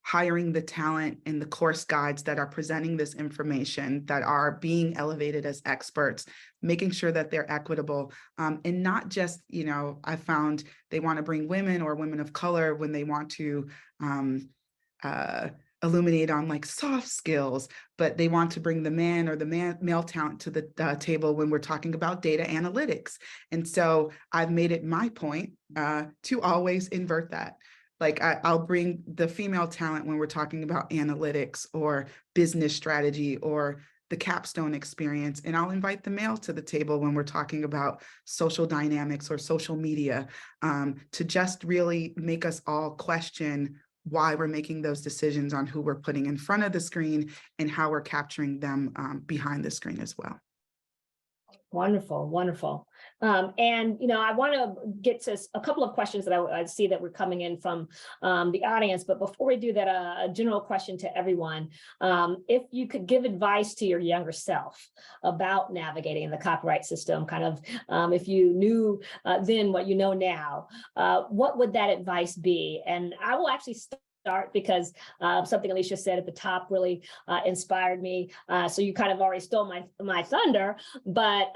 hiring the talent and the course guides that are presenting this information, that are being elevated as experts, making sure that they're equitable, and not just, you know, I found they want to bring women or women of color when they want to illuminate on like soft skills, but they want to bring the man or the male talent to the table when we're talking about data analytics. And so I've made it my point to always invert that. Like I'll bring the female talent when we're talking about analytics or business strategy or the capstone experience, and I'll invite the male to the table when we're talking about social dynamics or social media, to just really make us all question why we're making those decisions on who we're putting in front of the screen and how we're capturing them behind the screen as well. Wonderful, wonderful. And, you know, I want to get to a couple of questions that I see that were coming in from the audience. But before we do that, a general question to everyone. If you could give advice to your younger self about navigating the copyright system, kind of if you knew then what you know now, what would that advice be? And I will actually start because something Alicia said at the top really inspired me. So you kind of already stole my thunder, but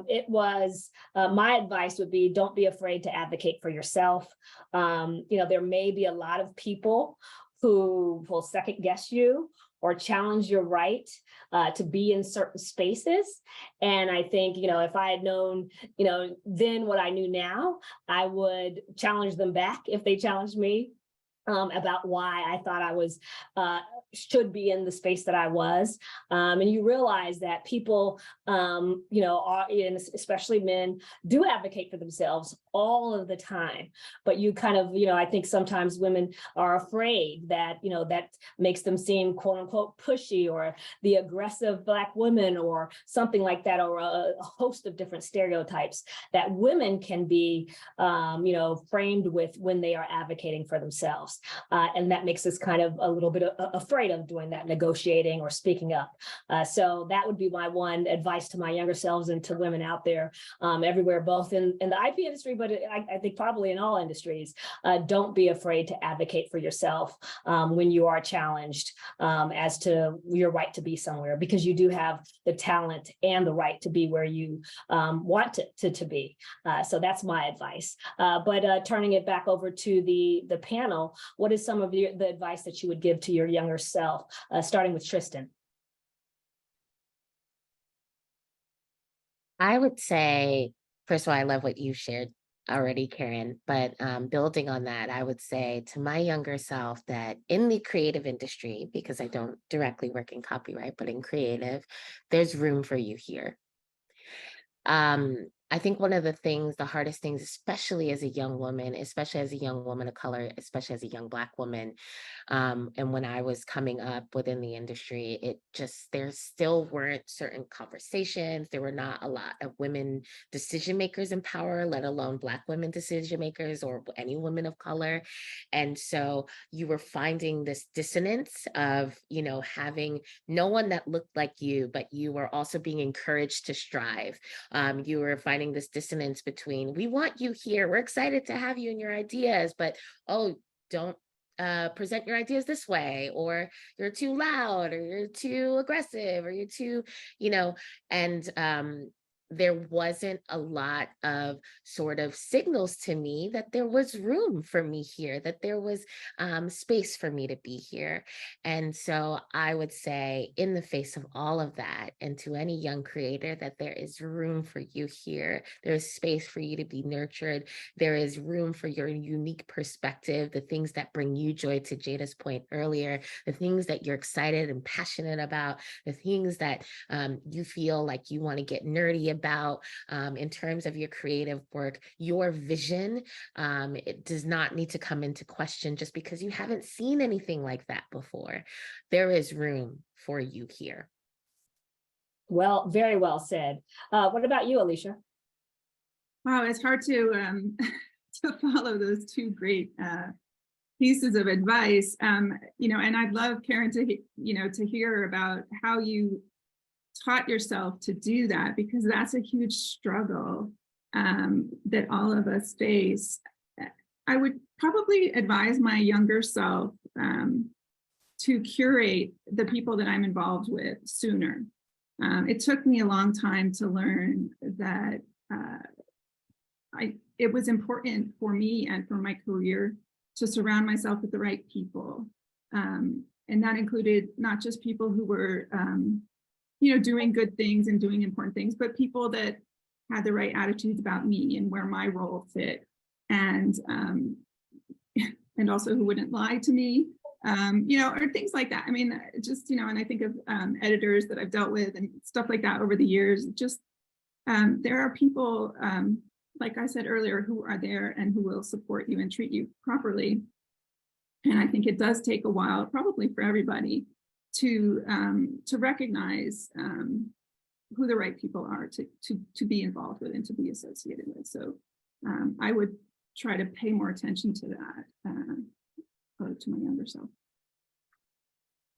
it was my advice would be, don't be afraid to advocate for yourself. You know, there may be a lot of people who will second guess you or challenge your right to be in certain spaces. And I think, if I had known, then what I knew now, I would challenge them back if they challenged me about why I thought I was should be in the space that I was. And you realize that people, are, and especially men, do advocate for themselves all of the time. But you kind of, I think sometimes women are afraid that, that makes them seem quote unquote pushy, or the aggressive Black woman, or something like that, or a host of different stereotypes that women can be, framed with when they are advocating for themselves. And that makes us kind of a little bit afraid of doing that, negotiating or speaking up. So that would be my one advice to my younger selves and to women out there everywhere, both in the IP industry, but I think probably in all industries. Don't be afraid to advocate for yourself when you are challenged as to your right to be somewhere, because you do have the talent and the right to be where you want to be. So that's my advice. But turning it back over to the panel, what is some of the advice that you would give to your younger self, starting with Tristen? I would say, first of all, I love what you shared already, Karen, but building on that, I would say to my younger self that in the creative industry, because I don't directly work in copyright, but in creative, there's room for you here. I think one of the hardest things, especially as a young woman, especially as a young woman of color, especially as a young Black woman, and when I was coming up within the industry, there still weren't certain conversations. There were not a lot of women decision makers in power, let alone Black women decision makers or any women of color. And so you were finding this dissonance of, having no one that looked like you, but you were also being encouraged to strive. You were finding this dissonance between, we want you here, we're excited to have you and your ideas, but don't present your ideas this way, or you're too loud, or you're too aggressive, or you're too, and there wasn't a lot of sort of signals to me that there was room for me here, that there was space for me to be here. And so I would say, in the face of all of that, and to any young creator, that there is room for you here. There's space for you to be nurtured. There is room for your unique perspective, the things that bring you joy, to Jada's point earlier, the things that you're excited and passionate about, the things that you feel like you want to get nerdy about in terms of your creative work. Your vision, it does not need to come into question just because you haven't seen anything like that before. There is room for you here. Well, very well said. What about you, Alicia? Wow, it's hard to to follow those two great pieces of advice. And I'd love, Karen, to hear about how you taught yourself to do that, because that's a huge struggle that all of us face. I would probably advise my younger self to curate the people that I'm involved with sooner. It took me a long time to learn that it was important for me and for my career to surround myself with the right people. And that included not just people who were doing good things and doing important things, but people that had the right attitudes about me and where my role fit, and also who wouldn't lie to me, or things like that. I mean, just, and I think of editors that I've dealt with and stuff like that over the years. Just there are people, like I said earlier, who are there and who will support you and treat you properly. And I think it does take a while, probably for everybody, to recognize who the right people are to be involved with and to be associated with. So I would try to pay more attention to that to my younger self.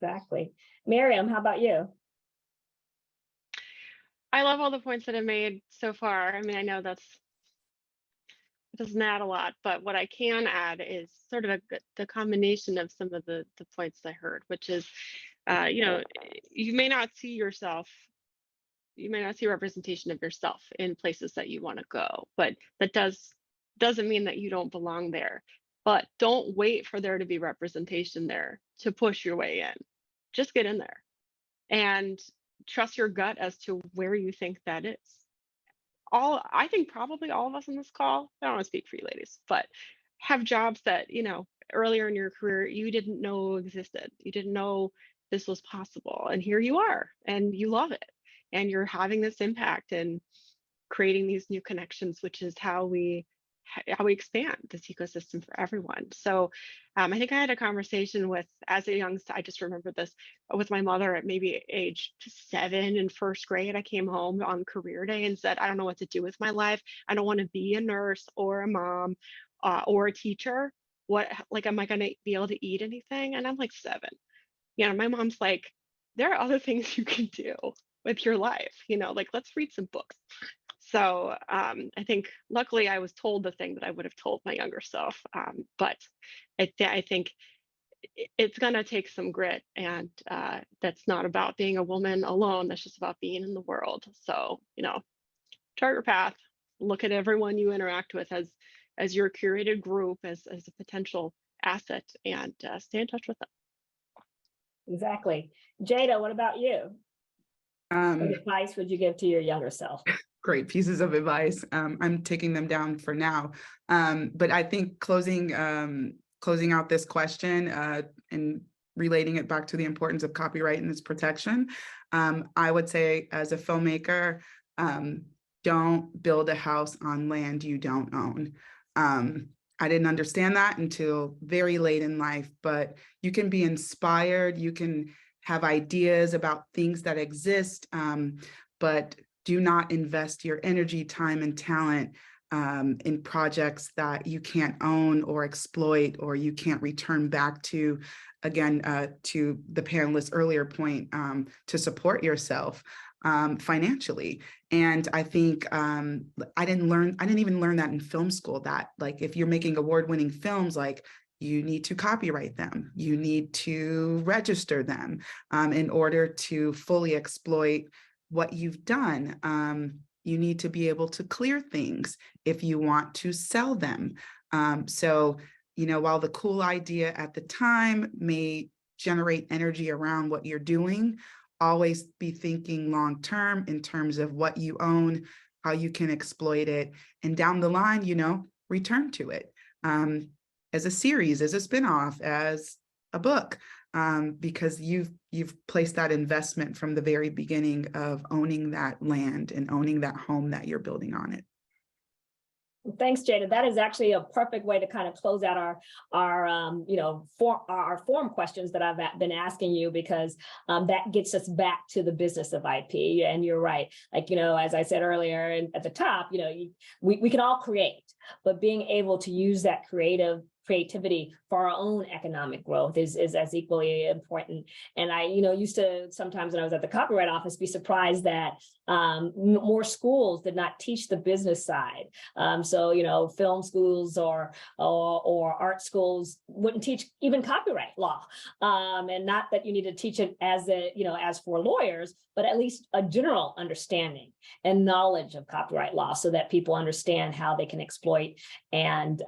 Exactly. Miriam, how about you? I love all the points that I made so far. I mean, I know it doesn't add a lot, but what I can add is sort of the combination of some of the points I heard, which is, you may not see yourself, you may not see a representation of yourself in places that you want to go, but that doesn't mean that you don't belong there. but don't wait for there to be representation there to push your way in. Just get in there and trust your gut as to where you think that is. I think probably all of us on this call, I don't want to speak for you ladies, but have jobs that, earlier in your career, you didn't know existed. You didn't know this was possible. And here you are, and you love it. And you're having this impact and creating these new connections, which is how we expand this ecosystem for everyone. So I think I had a conversation as a young, I just remember this, with my mother at maybe age 7 in first grade. I came home on career day and said, I don't know what to do with my life. I don't want to be a nurse or a mom or a teacher. Am I going to be able to eat anything? And I'm like 7. My mom's like, there are other things you can do with your life, let's read some books. So I think luckily I was told the thing that I would have told my younger self, but I think it's going to take some grit, and that's not about being a woman alone. That's just about being in the world. So, chart your path, look at everyone you interact with as your curated group, as a potential asset, and stay in touch with them. Exactly. Jayda, what about you? What advice would you give to your younger self? Great pieces of advice. I'm taking them down for now. But I think closing out this question and relating it back to the importance of copyright and its protection, I would say, as a filmmaker, don't build a house on land you don't own. I didn't understand that until very late in life, but you can be inspired, you can have ideas about things that exist, but do not invest your energy, time, and talent in projects that you can't own or exploit, or you can't return back to, again, to the panelist's earlier point, to support yourself financially. And I think I didn't even learn that in film school, that like, if you're making award-winning films, like, you need to copyright them, you need to register them in order to fully exploit what you've done. You need to be able to clear things if you want to sell them. So, while the cool idea at the time may generate energy around what you're doing, always be thinking long-term in terms of what you own, how you can exploit it, and down the line, return to it as a series, as a spinoff, as a book, because you've placed that investment from the very beginning of owning that land and owning that home that you're building on it. Thanks, Jayda. That is actually a perfect way to kind of close out our form questions that I've been asking you, because that gets us back to the business of IP. And you're right. As I said earlier and at the top, we can all create, but being able to use that creativity for our own economic growth is as equally important. And I, used to sometimes when I was at the Copyright Office be surprised that more schools did not teach the business side. So, film schools or art schools wouldn't teach even copyright law. And not that you need to teach it as for lawyers, but at least a general understanding and knowledge of copyright law, so that people understand how they can exploit and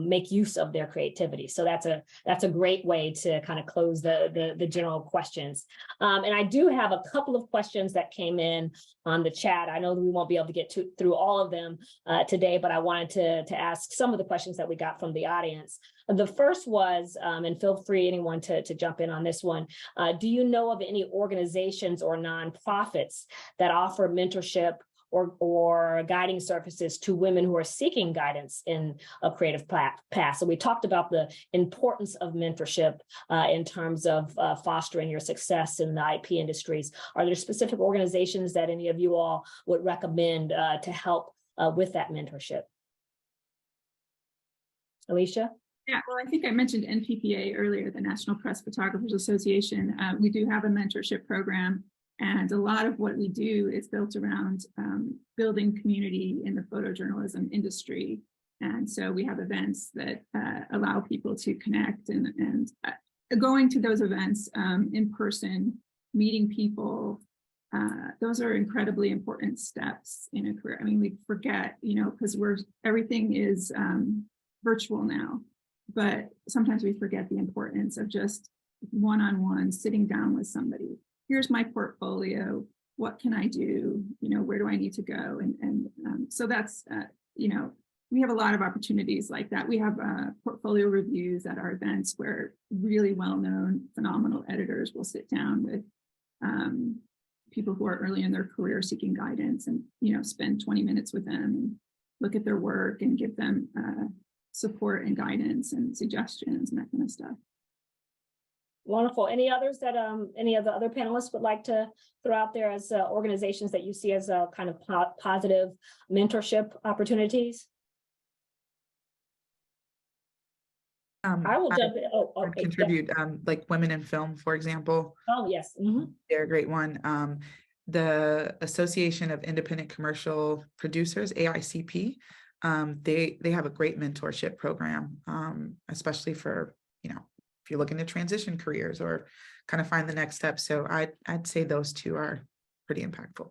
make use of their creativity. So that's a great way to kind of close the general questions. And I do have a couple of questions that came in on the chat. I know that we won't be able to get through all of them today, but I wanted to ask some of the questions that we got from the audience. The first was, and feel free anyone to jump in on this one, do you know of any organizations or nonprofits that offer mentorship or guiding services to women who are seeking guidance in a creative path? So we talked about the importance of mentorship in terms of fostering your success in the IP industries. Are there specific organizations that any of you all would recommend to help with that mentorship? Alicia? Yeah, well, I think I mentioned NPPA earlier, the National Press Photographers Association. We do have a mentorship program, and a lot of what we do is built around building community in the photojournalism industry. And so we have events that allow people to connect, and going to those events in person, meeting people. Those are incredibly important steps in a career. I mean, we forget, because everything is virtual now. but sometimes we forget the importance of just one-on-one sitting down with somebody. Here's my portfolio. What can I do? Where do I need to go? And so that's, we have a lot of opportunities like that. We have portfolio reviews at our events where really well-known, phenomenal editors will sit down with people who are early in their career seeking guidance and, spend 20 minutes with them and look at their work and give them support and guidance and suggestions and that kind of stuff. Wonderful. Any others that any of the other panelists would like to throw out there as organizations that you see as a kind of positive mentorship opportunities? I will jump in. Contribute like Women in Film, for example. Oh, yes. Mm-hmm. They're a great one. The Association of Independent Commercial Producers, AICP, they have a great mentorship program, especially for, if you're looking to transition careers or kind of find the next step. So I'd say those two are pretty impactful.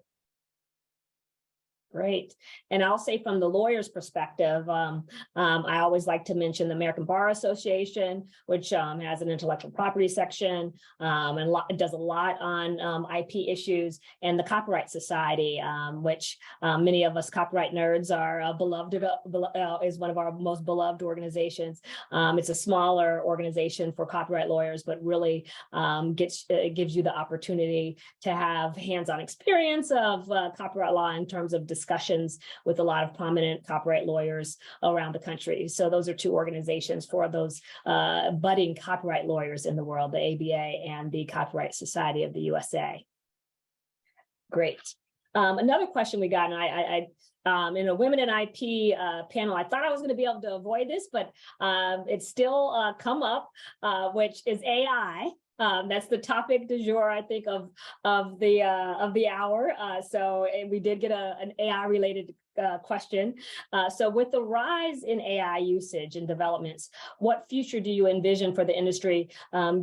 Great. And I'll say from the lawyer's perspective, I always like to mention the American Bar Association, which has an intellectual property section and does a lot on IP issues, and the Copyright Society, which many of us copyright nerds are beloved of, is one of our most beloved organizations. It's a smaller organization for copyright lawyers, but really gives you the opportunity to have hands-on experience of copyright law in terms of discussions with a lot of prominent copyright lawyers around the country. So those are two organizations for those budding copyright lawyers in the world, the ABA and the Copyright Society of the USA. Great. Another question we got, and I in a Women in IP panel, I thought I was going to be able to avoid this, but it's still come up, which is AI. That's the topic du jour, I think, of the hour. So we did get an AI related question. So with the rise in AI usage and developments, what future do you envision for the industry,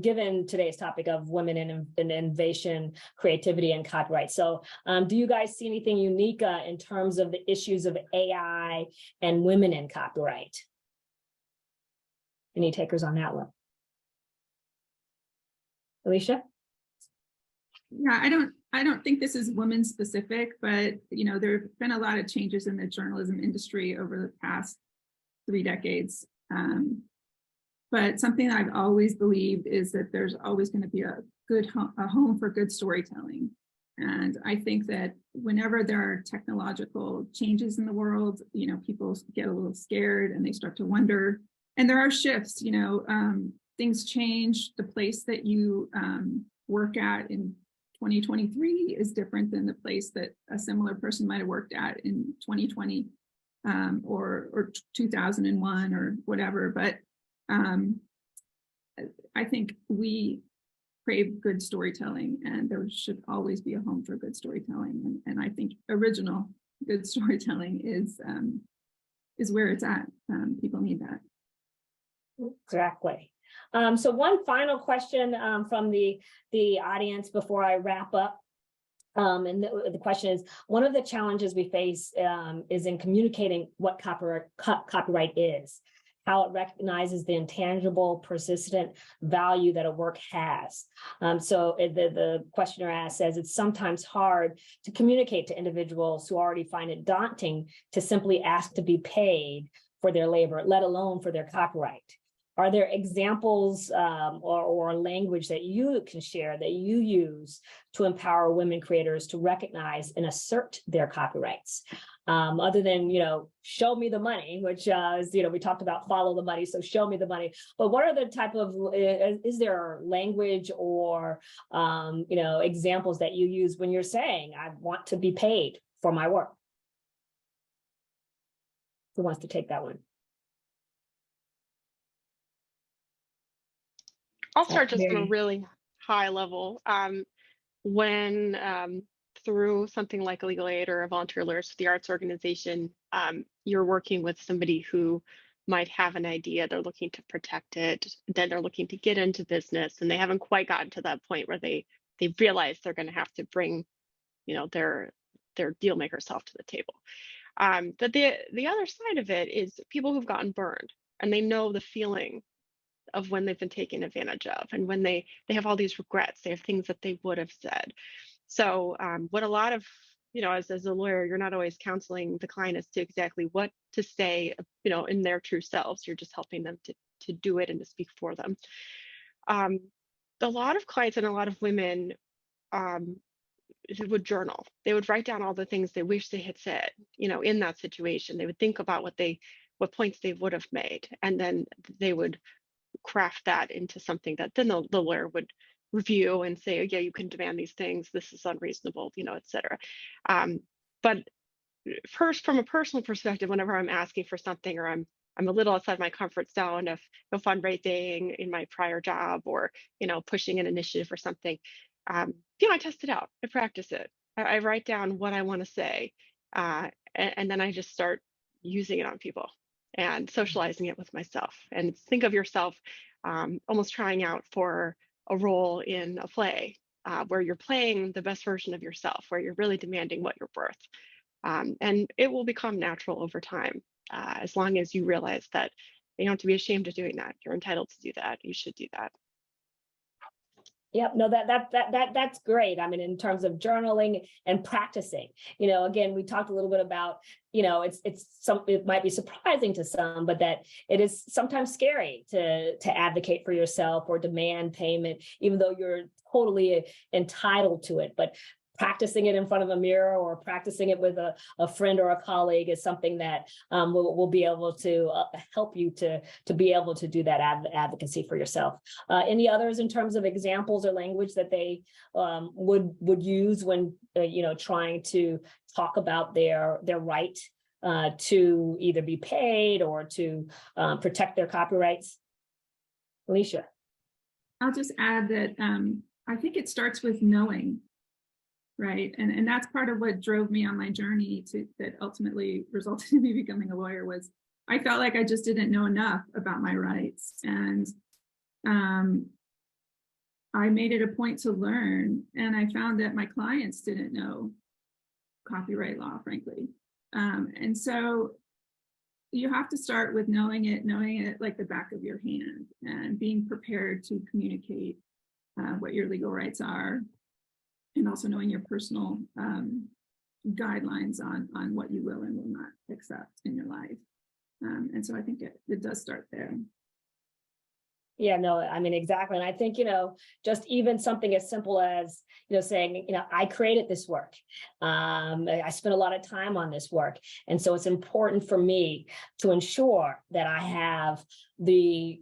given today's topic of women in innovation, creativity, and copyright? So do you guys see anything unique in terms of the issues of AI and women in copyright? Any takers on that one? Alicia? Yeah, I don't think this is women specific, but there have been a lot of changes in the journalism industry over the past 3 decades. But something I've always believed is that there's always going to be a home for good storytelling. And I think that whenever there are technological changes in the world, people get a little scared and they start to wonder. And there are shifts, things change. The place that you work at in 2023 is different than the place that a similar person might have worked at in 2020 or 2001 or whatever. But I think we crave good storytelling, and there should always be a home for good storytelling. And I think original good storytelling is where it's at. People need that. Exactly. So one final question from the audience before I wrap up. And the question is, one of the challenges we face is in communicating what copyright is, how it recognizes the intangible, persistent value that a work has. So the questioner says it's sometimes hard to communicate to individuals who already find it daunting to simply ask to be paid for their labor, let alone for their copyright. Are there examples or language that you can share that you use to empower women creators to recognize and assert their copyrights? Other than, show me the money, which is, we talked about follow the money, so show me the money. But what are the type of, is there language or, examples that you use when you're saying, I want to be paid for my work? Who wants to take that one? I'll start just from a really high level. When through something like a legal aid or a volunteer lawyers for the arts organization, you're working with somebody who might have an idea, they're looking to protect it, then they're looking to get into business, and they haven't quite gotten to that point where they realize they're going to have to bring, their deal maker self to the table. But the other side of it is people who've gotten burned. and they know the feeling of when they've been taken advantage of, and when they have all these regrets, they have things that they would have said. So what a lot of, as a lawyer, you're not always counseling the client as to exactly what to say, in their true selves. You're just helping them to do it and to speak for them. A lot of clients and a lot of women would journal. They would write down all the things they wish they had said, in that situation. They would think about what points they would have made, and then they would craft that into something that then the lawyer would review and say, oh, yeah, you can demand these things. This is unreasonable, et cetera. But first, from a personal perspective, whenever I'm asking for something, or I'm a little outside my comfort zone of fundraising in my prior job, or pushing an initiative or something, I test it out. I practice it. I write down what I want to say, and then I just start using it on people and socializing it with myself. And think of yourself almost trying out for a role in a play, where you're playing the best version of yourself, where you're really demanding what you're worth. And it will become natural over time, as long as you realize that you don't have to be ashamed of doing that. You're entitled to do that. You should do that. Yep, no, that's great. I mean, in terms of journaling and practicing, again, we talked a little bit about, it might be surprising to some, but that it is sometimes scary to advocate for yourself or demand payment, even though you're totally entitled to it. But practicing it in front of a mirror, or practicing it with a friend or a colleague, is something that will be able to help you to be able to do that advocacy for yourself. Any others in terms of examples or language that they would use when trying to talk about their right to either be paid or to protect their copyrights? Alicia. I'll just add that I think it starts with knowing. Right. And that's part of what drove me on my journey that ultimately resulted in me becoming a lawyer. Was I felt like I just didn't know enough about my rights. And I made it a point to learn. And I found that my clients didn't know copyright law, frankly. And so you have to start with knowing it like the back of your hand, and being prepared to communicate what your legal rights are, and also knowing your personal guidelines on what you will and will not accept in your life. And so I think it does start there. Yeah, no, I mean, exactly. And I think, just even something as simple as, saying, I created this work. I spent a lot of time on this work. And so it's important for me to ensure that I have the,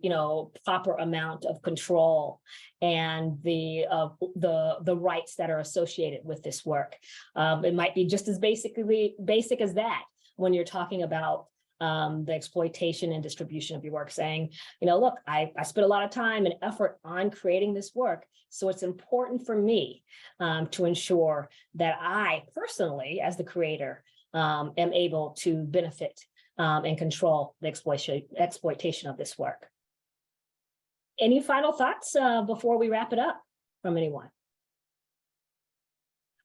proper amount of control and the rights that are associated with this work. It might be just as basic as that when you're talking about the exploitation and distribution of your work, saying, look, I spent a lot of time and effort on creating this work. So it's important for me to ensure that I personally, as the creator, am able to benefit and control the exploitation of this work. Any final thoughts before we wrap it up from anyone?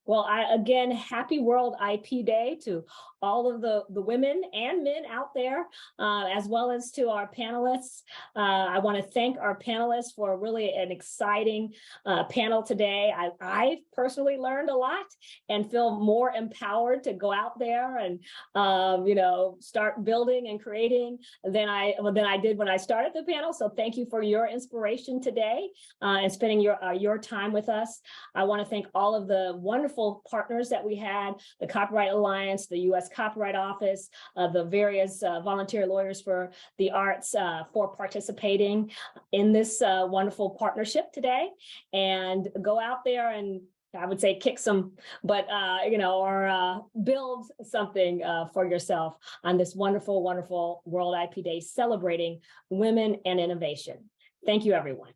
Well, again, happy World IP Day to all of the women and men out there, as well as to our panelists. I want to thank our panelists for really an exciting panel today. I personally learned a lot and feel more empowered to go out there and, start building and creating than I did when I started the panel. So thank you for your inspiration today and spending your time with us. I want to thank all of the wonderful partners that we had, the Copyright Alliance, the U.S. Copyright Office, the various volunteer lawyers for the arts for participating in this wonderful partnership today. And go out there and, I would say, kick some butt, or build something for yourself on this wonderful, wonderful World IP Day celebrating women and innovation. Thank you, everyone.